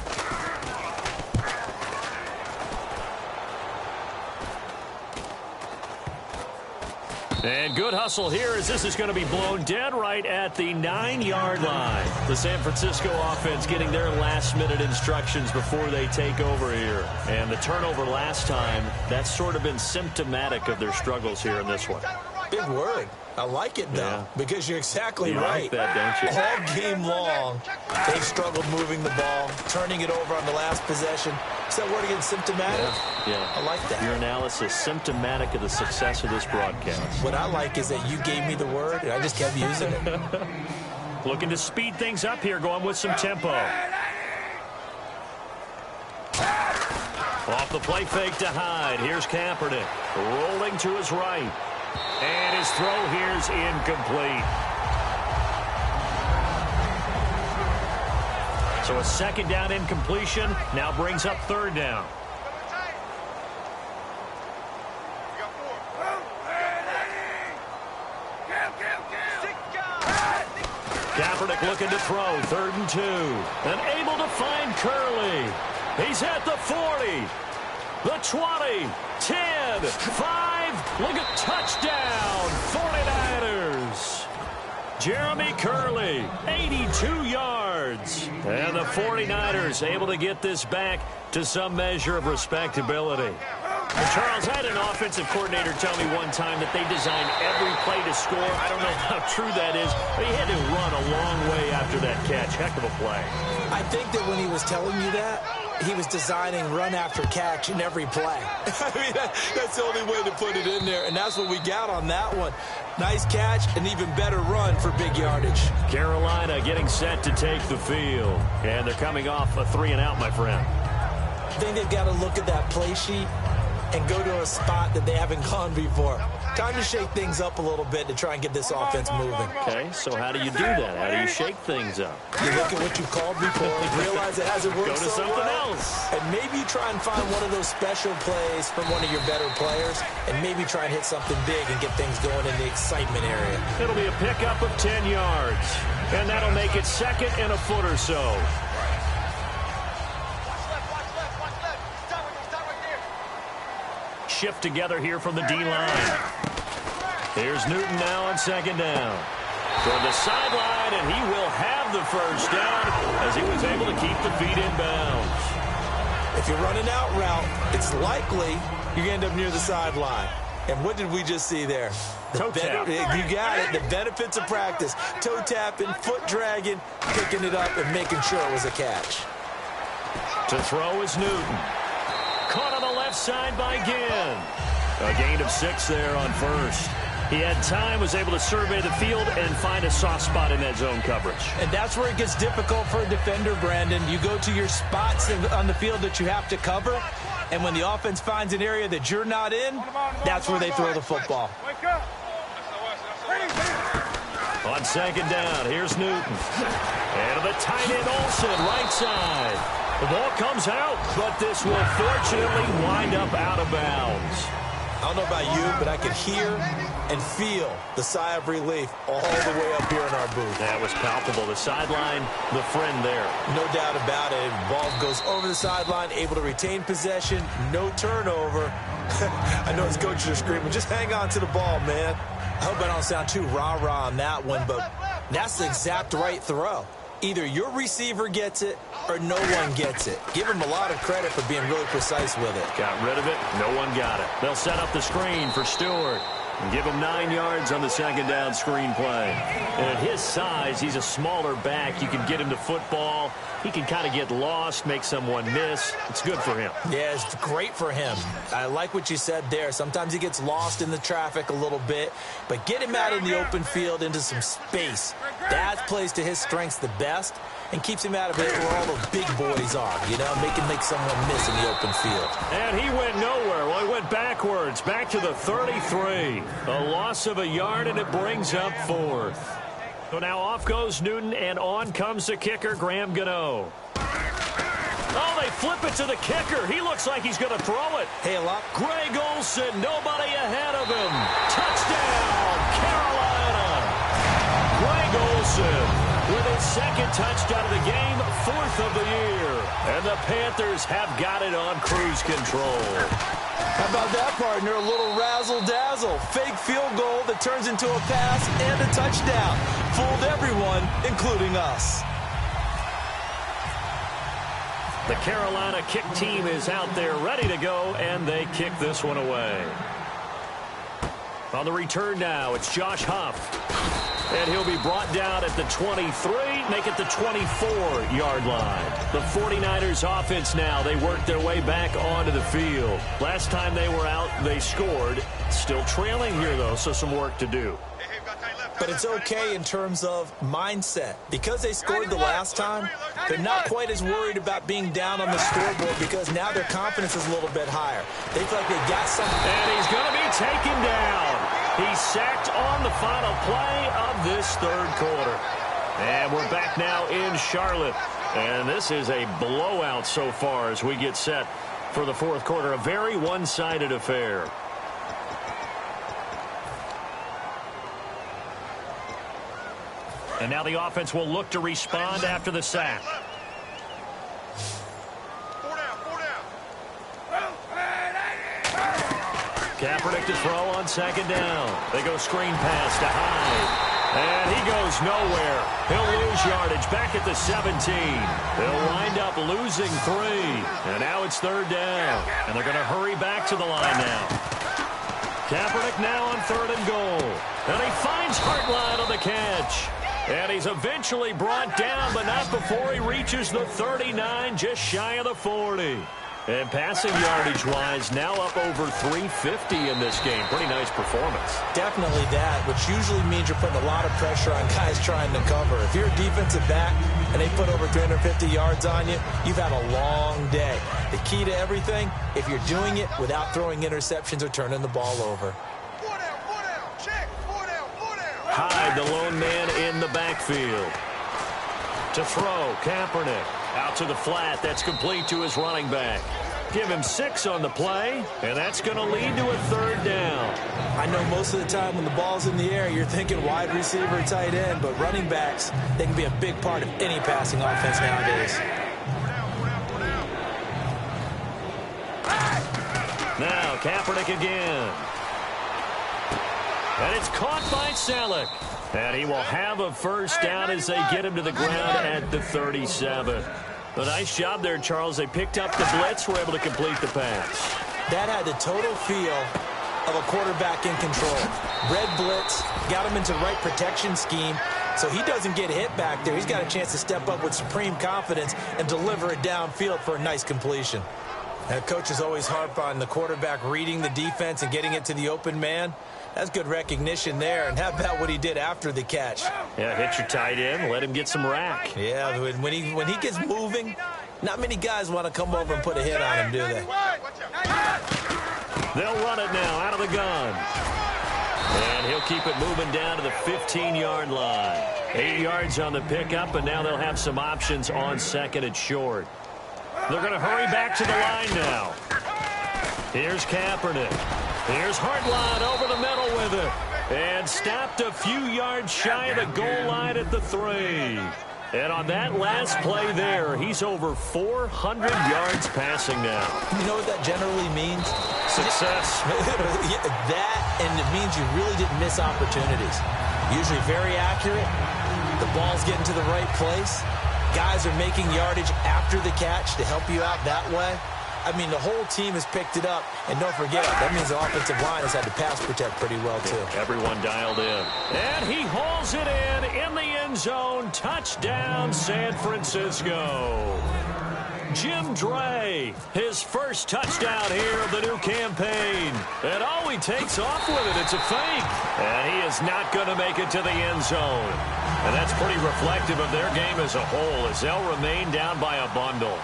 And good hustle here as this is going to be blown dead right at the 9-yard line. The San Francisco offense getting their last-minute instructions before they take over here. And the turnover last time, that's sort of been symptomatic of their struggles here in this one. Big word. I like it, though, because you're exactly like right. that, don't you? All game long, they've struggled moving the ball, turning it over on the last possession. Is that word again, symptomatic? Yeah. I like that. Your analysis, symptomatic of the success of this broadcast. What I like is that you gave me the word, and I just kept using it. Looking to speed things up here, going with some tempo. Off the play fake to Hyde. Here's Kaepernick rolling to his right. And his throw here's incomplete. So a second down incompletion now brings up third down. Kaepernick looking to throw, 3rd and 2. And able to find Curley. He's at the 40, the 20, 10, 5. Look at touchdown, 49ers. Jeremy Curley, 82 yards. And the 49ers able to get this back to some measure of respectability. And Charles, I had an offensive coordinator tell me one time that they design every play to score. I don't know how true that is, but he had to run a long way after that catch. Heck of a play. I think that when he was telling you that, he was designing run after catch in every play. I mean, that's the only way to put it in there, and that's what we got on that one. Nice catch, an even better run for big yardage. Carolina getting set to take the field, and they're coming off a 3-and-out, my friend. I think they've got to look at that play sheet and go to a spot that they haven't gone before. Time to shake things up a little bit to try and get this offense moving. Okay, so how do you do that? How do you shake things up? You look at what you called before, realize it hasn't worked Go to so something well, else. and maybe try and find one of those special plays from one of your better players, and maybe try and hit something big and get things going in the excitement area. It'll be a pickup of 10 yards, and that'll make it 2nd and a foot or so. Shift together here from the D-line. Here's Newton now on 2nd down. Toward the sideline, and he will have the first down as he was able to keep the feet in bounds. If you're running out route, it's likely you're going to end up near the sideline. And what did we just see there? Toe tap. You got it. The benefits of practice. Toe tapping, foot dragging, picking it up, and making sure it was a catch. To throw is Newton. Caught on the left side by Ginn. A gain of 6 there on first. He had time, was able to survey the field and find a soft spot in that zone coverage. And that's where it gets difficult for a defender, Brandon. You go to your spots on the field that you have to cover, and when the offense finds an area that you're not in, that's where they throw the football. On 2nd down, here's Newton. And the tight end Olsen, right side. The ball comes out, but this will fortunately wind up out of bounds. I don't know about you, but I could hear and feel the sigh of relief all the way up here in our booth. That was palpable. The sideline, the friend there. No doubt about it. Ball goes over the sideline, able to retain possession, no turnover. I know his coaches are screaming, just hang on to the ball, man. I hope I don't sound too rah-rah on that one, but that's the exact right throw. Either your receiver gets it or no one gets it. Give him a lot of credit for being really precise with it. Got rid of it. No one got it. They'll set up the screen for Stewart and give him 9 yards on the 2nd down screen play. And at his size, he's a smaller back. You can get him to football. He can kind of get lost, make someone miss. It's good for him. Yeah, it's great for him. I like what you said there. Sometimes he gets lost in the traffic a little bit, but get him out in the open field into some space. That plays to his strengths the best. and keeps him out of it where all the big boys are, you know, make someone miss in the open field. And he went nowhere. Well, he went backwards, back to the 33. A loss of a yard, and it brings up 4th. So now off goes Newton, and on comes the kicker, Graham Gano. Oh, they flip it to the kicker. He looks like he's going to throw it. Hey, a lot. Greg Olsen, nobody ahead of him. Touchdown, Carolina. Greg Olsen with his 2nd touchdown of the game, 4th of the year. And the Panthers have got it on cruise control. How about that, partner? A little razzle-dazzle. Fake field goal that turns into a pass and a touchdown. Fooled everyone, including us. The Carolina kick team is out there ready to go, and they kick this one away. On the return now, it's Josh Huff. And he'll be brought down at the 23, make it the 24-yard line. The 49ers offense now, they work their way back onto the field. Last time they were out, they scored. Still trailing here, though, so some work to do. But it's okay in terms of mindset. Because they scored the last time, they're not quite as worried about being down on the scoreboard because now their confidence is a little bit higher. They feel like they got something. And he's going to be taken down. He's sacked on the final play of this 3rd quarter. And we're back now in Charlotte. And this is a blowout so far as we get set for the 4th quarter. A very one-sided affair. And now the offense will look to respond after the sack. 4 down. Kaepernick to throw on 2nd down. They go screen pass to Hyde. And he goes nowhere. He'll lose yardage back at the 17. They'll wind up losing 3. And now it's 3rd down. And they're going to hurry back to the line now. Kaepernick now on 3rd and goal. And he finds Hartline on the catch. And he's eventually brought down, but not before he reaches the 39, just shy of the 40. And passing yardage-wise, now up over 350 in this game. Pretty nice performance. Definitely that, which usually means you're putting a lot of pressure on guys trying to cover. If you're a defensive back and they put over 350 yards on you, you've had a long day. The key to everything, if you're doing it without throwing interceptions or turning the ball over. Hyde, the lone man in the backfield. To throw, Kaepernick. Out to the flat. That's complete to his running back. Give him 6 on the play, and that's going to lead to a 3rd down. I know most of the time when the ball's in the air, you're thinking wide receiver, tight end, but running backs, they can be a big part of any passing offense nowadays. Now, Kaepernick again. And it's caught by Selleck. And he will have a 1st down as they get him to the ground at the 37. A nice job there, Charles. They picked up the blitz, were able to complete the pass. That had the total feel of a quarterback in control. Red blitz, got him into the right protection scheme, so he doesn't get hit back there. He's got a chance to step up with supreme confidence and deliver it downfield for a nice completion. Now, coaches always harp on the quarterback reading the defense and getting it to the open man. That's good recognition there. And how about what he did after the catch? Yeah, hit your tight end, let him get some rack. Yeah, when he gets moving, not many guys want to come over and put a hit on him, do they? They'll run it now out of the gun. And he'll keep it moving down to the 15-yard line. 8 yards on the pickup, and now they'll have some options on 2nd and short. They're going to hurry back to the line now. Here's Kaepernick. Here's Hartline over the middle with it. And stopped a few yards shy of the goal line at the 3. And on that last play there, he's over 400 yards passing now. You know what that generally means? Success. That, and it means you really didn't miss opportunities. Usually very accurate. The ball's getting to the right place. Guys are making yardage after the catch to help you out that way. I mean, the whole team has picked it up. And don't forget, that means the offensive line has had to pass protect pretty well, too. Everyone dialed in. And he hauls it in the end zone. Touchdown, San Francisco. Jim Dre, his first touchdown here of the new campaign. And he takes off with it. It's a fake. And he is not going to make it to the end zone. And that's pretty reflective of their game as a whole, as they'll remain down by a bundle.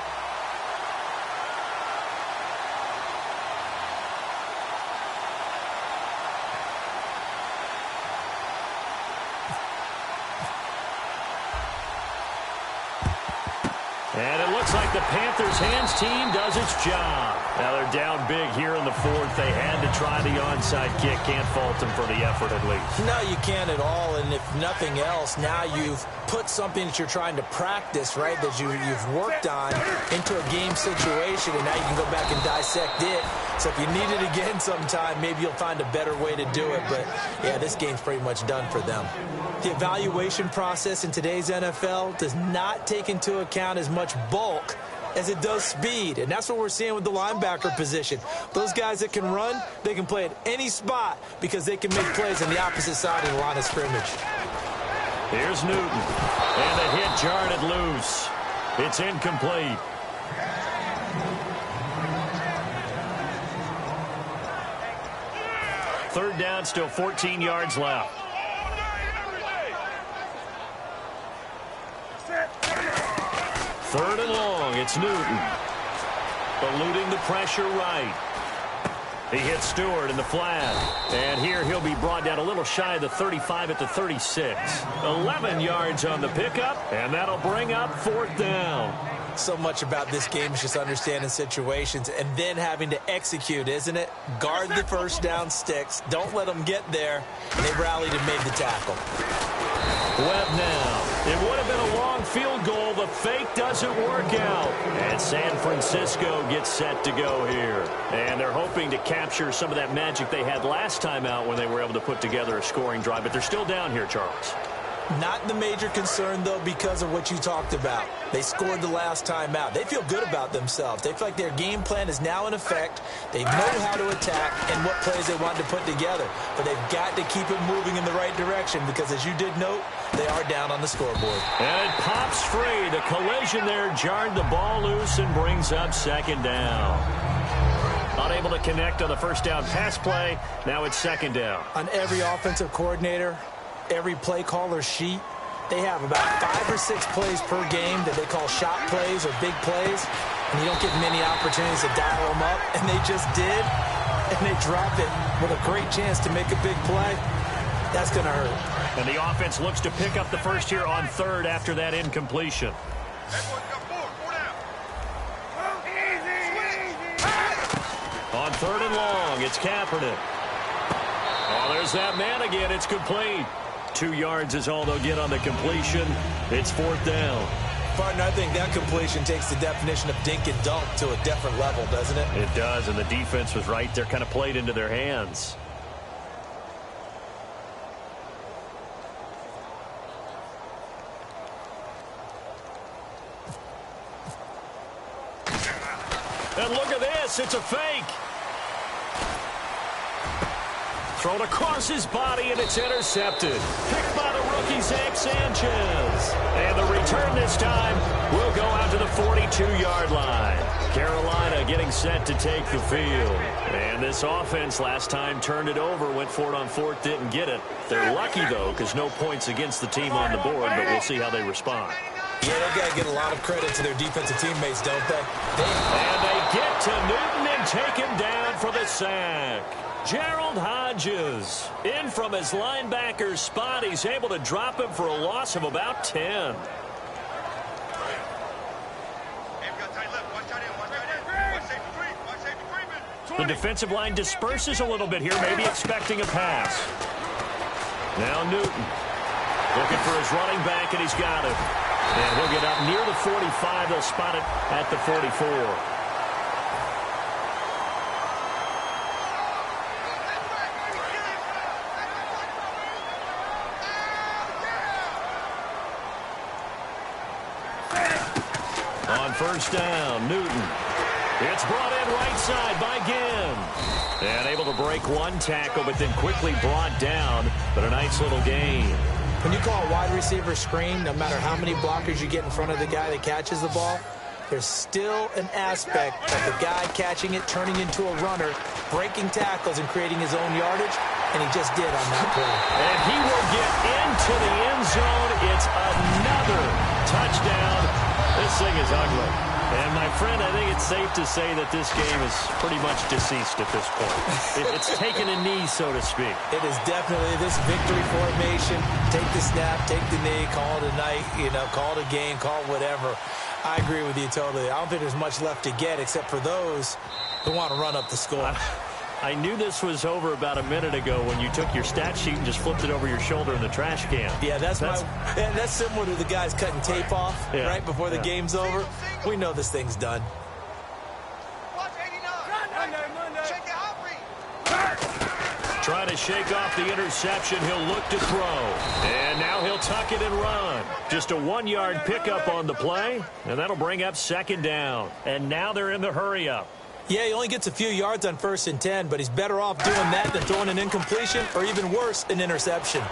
And it looks like the Panthers' hands team does its job. Now they're down big here in the fourth. They had to try the onside kick. Can't fault them for the effort at least. No, you can't at all. And if nothing else, now you've put something that you're trying to practice, right, that you've worked on into a game situation, and now you can go back and dissect it. So if you need it again sometime, maybe you'll find a better way to do it. But, yeah, this game's pretty much done for them. The evaluation process in today's NFL does not take into account as much bulk as it does speed, and that's what we're seeing with the linebacker position. Those guys that can run, they can play at any spot because they can make plays on the opposite side of the line of scrimmage. Here's Newton, and the hit jarred it loose. It's incomplete. Third down, still 14 yards left. Third and long, it's Newton. Eluding the pressure right. He hits Stewart in the flat. And here he'll be brought down a little shy of the 35 at the 36. 11 yards on the pickup, and that'll bring up fourth down. So much about this game is just understanding situations and then having to execute, isn't it? Guard the first down sticks. Don't let them get there. They rallied and made the tackle. Webb now. It would have been a long field goal. The fake doesn't work out. And San Francisco gets set to go here. And they're hoping to capture some of that magic they had last time out when they were able to put together a scoring drive. But they're still down here, Charles. Not the major concern, though, because of what you talked about. They scored the last time out. They feel good about themselves. They feel like their game plan is now in effect. They know how to attack and what plays they want to put together. But they've got to keep it moving in the right direction because, as you did note, they are down on the scoreboard. And it pops free. The collision there jarred the ball loose and brings up second down. Unable to connect on the first down pass play. Now it's second down. On every offensive coordinator, every play caller sheet, they have about 5 or 6 plays per game that they call shot plays or big plays, and you don't get many opportunities to dial them up, and they just did, and they dropped it with a great chance to make a big play. That's going to hurt. And the offense looks to pick up the first here on third after that incompletion. On third and long, it's Kaepernick. Oh, there's that man again. It's complete. 2 yards is all they'll get on the completion. It's fourth down. Partner, I think that completion takes the definition of dink and dunk to a different level, doesn't it? It does, and the defense was right there, kind of played into their hands. And look at this. It's a fake. Thrown across his body, and it's intercepted. Picked by the rookie, Zach Sanchez. And the return this time will go out to the 42-yard line. Carolina getting set to take the field. And this offense last time turned it over, went for it on fourth, didn't get it. They're lucky, though, because no points against the team on the board, but we'll see how they respond. Yeah, they've got to get a lot of credit to their defensive teammates, don't they? And they get to Newton and take him down for the sack. Gerald Hodges in from his linebacker spot. He's able to drop him for a loss of about 10. The defensive line disperses a little bit here, maybe expecting a pass. Now Newton looking for his running back, and he's got it. And he'll get up near the 45. They'll spot it at the 44. On first down, Newton. It's brought in right side by Ginn. And able to break one tackle, but then quickly brought down. But a nice little gain. When you call a wide receiver screen, no matter how many blockers you get in front of the guy that catches the ball, there's still an aspect of the guy catching it, turning into a runner, breaking tackles and creating his own yardage, and he just did on that play. And he will get into the end zone. It's another touchdown. This thing is ugly. And, my friend, I think it's safe to say that this game is pretty much deceased at this point. It's taken a knee, so to speak. It is definitely this victory formation. Take the snap, take the knee, call it a night, call it a game, call it whatever. I agree with you totally. I don't think there's much left to get except for those who want to run up the score. I knew this was over about a minute ago when you took your stat sheet and just flipped it over your shoulder in the trash can. Yeah, that's similar to the guys cutting tape off right before the game's over. We know this thing's done. Watch 89. Check the out read. Trying to shake off the interception. He'll look to throw. And now he'll tuck it and run. Just a 1-yard pickup on the play, and that'll bring up second down. And now they're in the hurry-up. Yeah, he only gets a few yards on 1st and 10, but he's better off doing that than throwing an incompletion or even worse, an interception.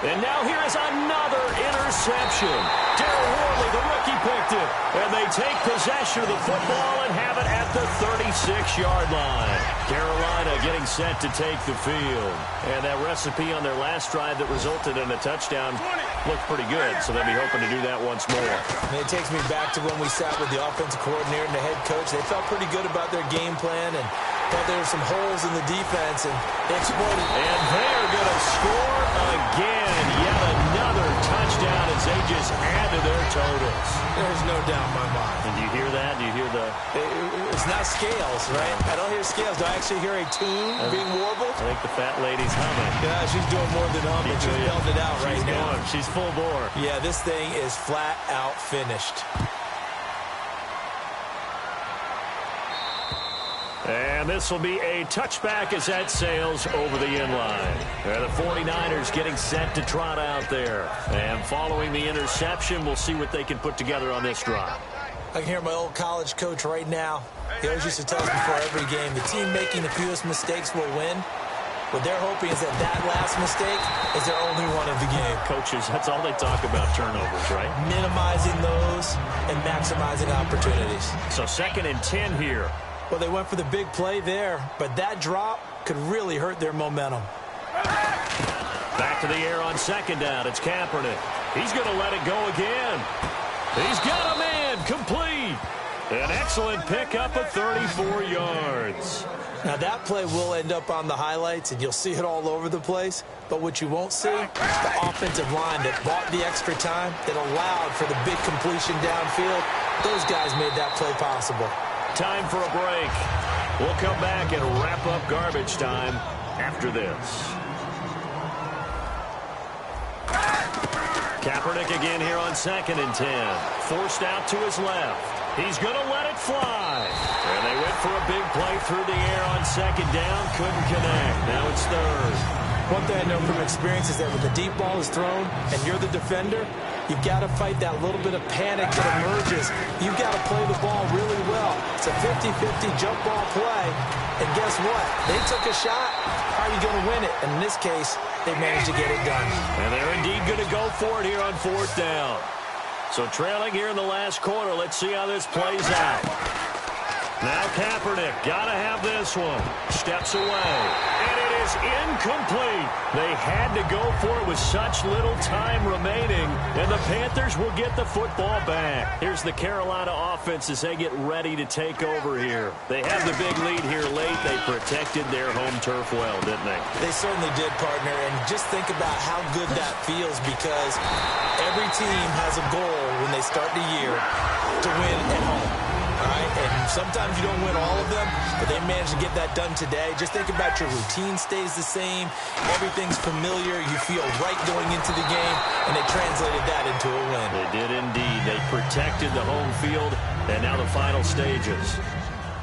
And now here is another interception. Darryl Worley, the rookie, picked it. And they take possession of the football and have it at the 36-yard line. Carolina getting set to take the field. And that recipe on their last drive that resulted in a touchdown looked pretty good, so they'll be hoping to do that once more. And it takes me back to when we sat with the offensive coordinator and the head coach. They felt pretty good about their game plan and thought there were some holes in the defense, and they exploited. And they're going to score again. Yet another touchdown as they just add to their totals. There's no doubt in my mind. And do you hear that? Do you hear the... It's not scales, right? I don't hear scales. Do I actually hear a tune being warbled? I think the fat lady's humming. Yeah, she's doing more than humming. She's belting it out right now. She's full bore. Yeah, this thing is flat out finished. And this will be a touchback as that sails over the end line. The 49ers getting set to trot out there. And following the interception, we'll see what they can put together on this drive. I can hear my old college coach right now. He always used to tell us before every game, the team making the fewest mistakes will win. What they're hoping is that last mistake is their only one of the game. Coaches, that's all they talk about, turnovers, right? Minimizing those and maximizing opportunities. So 2nd and 10 here. Well, they went for the big play there, but that drop could really hurt their momentum. Back to the air on 2nd down. It's Kaepernick. He's going to let it go again. He's got a man complete. An excellent pickup of 34 yards. Now, that play will end up on the highlights, and you'll see it all over the place. But what you won't see, the offensive line that bought the extra time, that allowed for the big completion downfield, those guys made that play possible. Time for a break. We'll come back and wrap up garbage time after this. Kaepernick again here on 2nd and 10. Forced out to his left. He's going to let it fly. And they went for a big play through the air on 2nd down. Couldn't connect. Now it's 3rd. One thing I know from experience is that when the deep ball is thrown and you're the defender, you've got to fight that little bit of panic that emerges. You've got to play the ball really well. It's a 50-50 jump ball play. And guess what? They took a shot. How are you going to win it? And in this case, they managed to get it done. And they're indeed going to go for it here on 4th down. So trailing here in the last quarter. Let's see how this plays out. Now Kaepernick, got to have this one. Steps away. And it is incomplete. They had to go for it with such little time remaining. And the Panthers will get the football back. Here's the Carolina offense as they get ready to take over here. They have the big lead here late. They protected their home turf well, didn't they? They certainly did, partner. And just think about how good that feels, because every team has a goal when they start the year to win at home. Right? And sometimes you don't win all of them, but they managed to get that done today. Just think about your routine stays the same. Everything's familiar. You feel right going into the game, and they translated that into a win. They did indeed. They protected the home field, and now the final stages.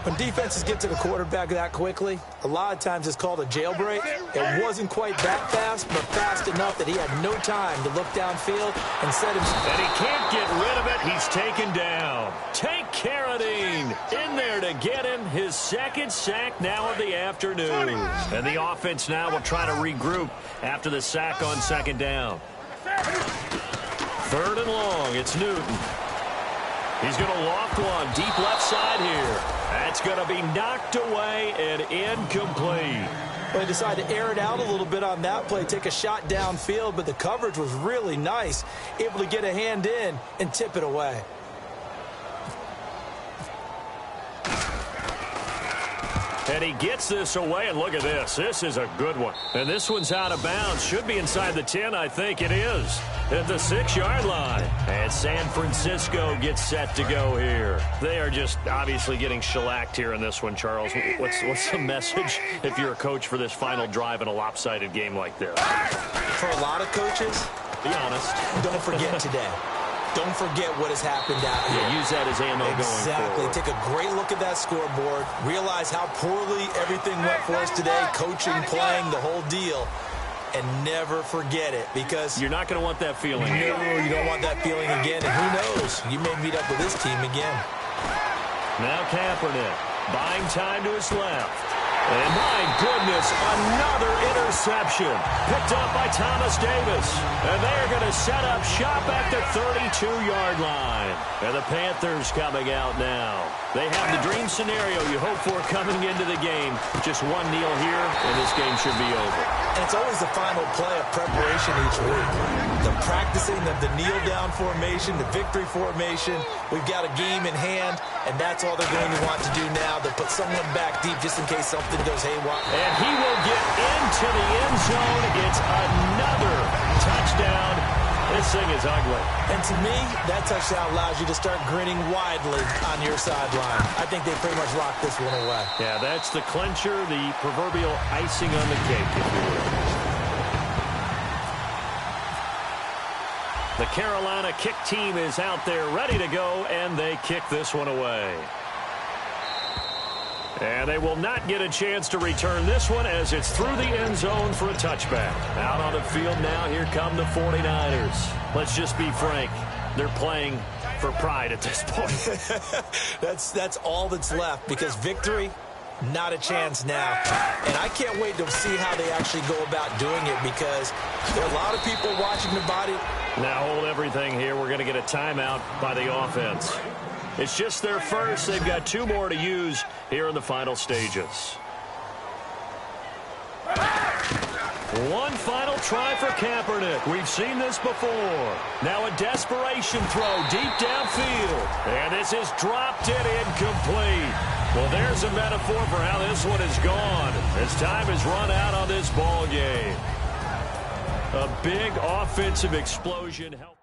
When defenses get to the quarterback that quickly, a lot of times it's called a jailbreak. It wasn't quite that fast, but fast enough that he had no time to look downfield and set himself. And he can't get rid of it. He's taken down. Tank Carradine in there to get him his 2nd sack now of the afternoon. And the offense now will try to regroup after the sack on 2nd down. 3rd and long. It's Newton. He's going to loft one deep left side here. That's going to be knocked away and incomplete. Well, he decided to air it out a little bit on that play, take a shot downfield, but the coverage was really nice, able to get a hand in and tip it away. And he gets this away, and look at this. This is a good one. And this one's out of bounds. Should be inside the 10, I think it is. At the 6-yard line. And San Francisco gets set to go here. They are just obviously getting shellacked here in this one, Charles. What's the message if you're a coach for this final drive in a lopsided game like this? For a lot of coaches, be honest, don't forget today. Don't forget what has happened out here. Yeah, use that as ammo going forward. Exactly. Take a great look at that scoreboard. Realize how poorly everything went for us today. Coaching, playing, the whole deal. And never forget it, because you're not going to want that feeling. No, you don't want that feeling again. And who knows? You may meet up with this team again. Now Kaepernick buying time to his left. And my goodness, another interception. Picked up by Thomas Davis. And they are going to set up shop at the 32-yard line. And the Panthers coming out now. They have the dream scenario you hope for coming into the game. Just one kneel here, and this game should be over. And it's always the final play of preparation each week. The practicing of the kneel-down formation, the victory formation. We've got a game in hand, and that's all they're going to want to do now. They'll put someone back deep just in case something goes haywire. And he will get into the end zone. It's another touchdown. This thing is ugly. And to me, that touchdown allows you to start grinning widely on your sideline. I think they pretty much locked this one away. Yeah, that's the clincher, the proverbial icing on the cake, if you will. The Carolina kick team is out there ready to go, and they kick this one away. And they will not get a chance to return this one as it's through the end zone for a touchback. Out on the field now, here come the 49ers. Let's just be frank. They're playing for pride at this point. That's all that's left, because victory, not a chance now. And I can't wait to see how they actually go about doing it, because there are a lot of people watching the body. Now hold everything here. We're going to get a timeout by the offense. It's just their first. They've got 2 more to use here in the final stages. One final try for Kaepernick. We've seen this before. Now a desperation throw deep downfield. And this is dropped in incomplete. Well, there's a metaphor for how this one is gone as time has run out on this ball game. A big offensive explosion helped.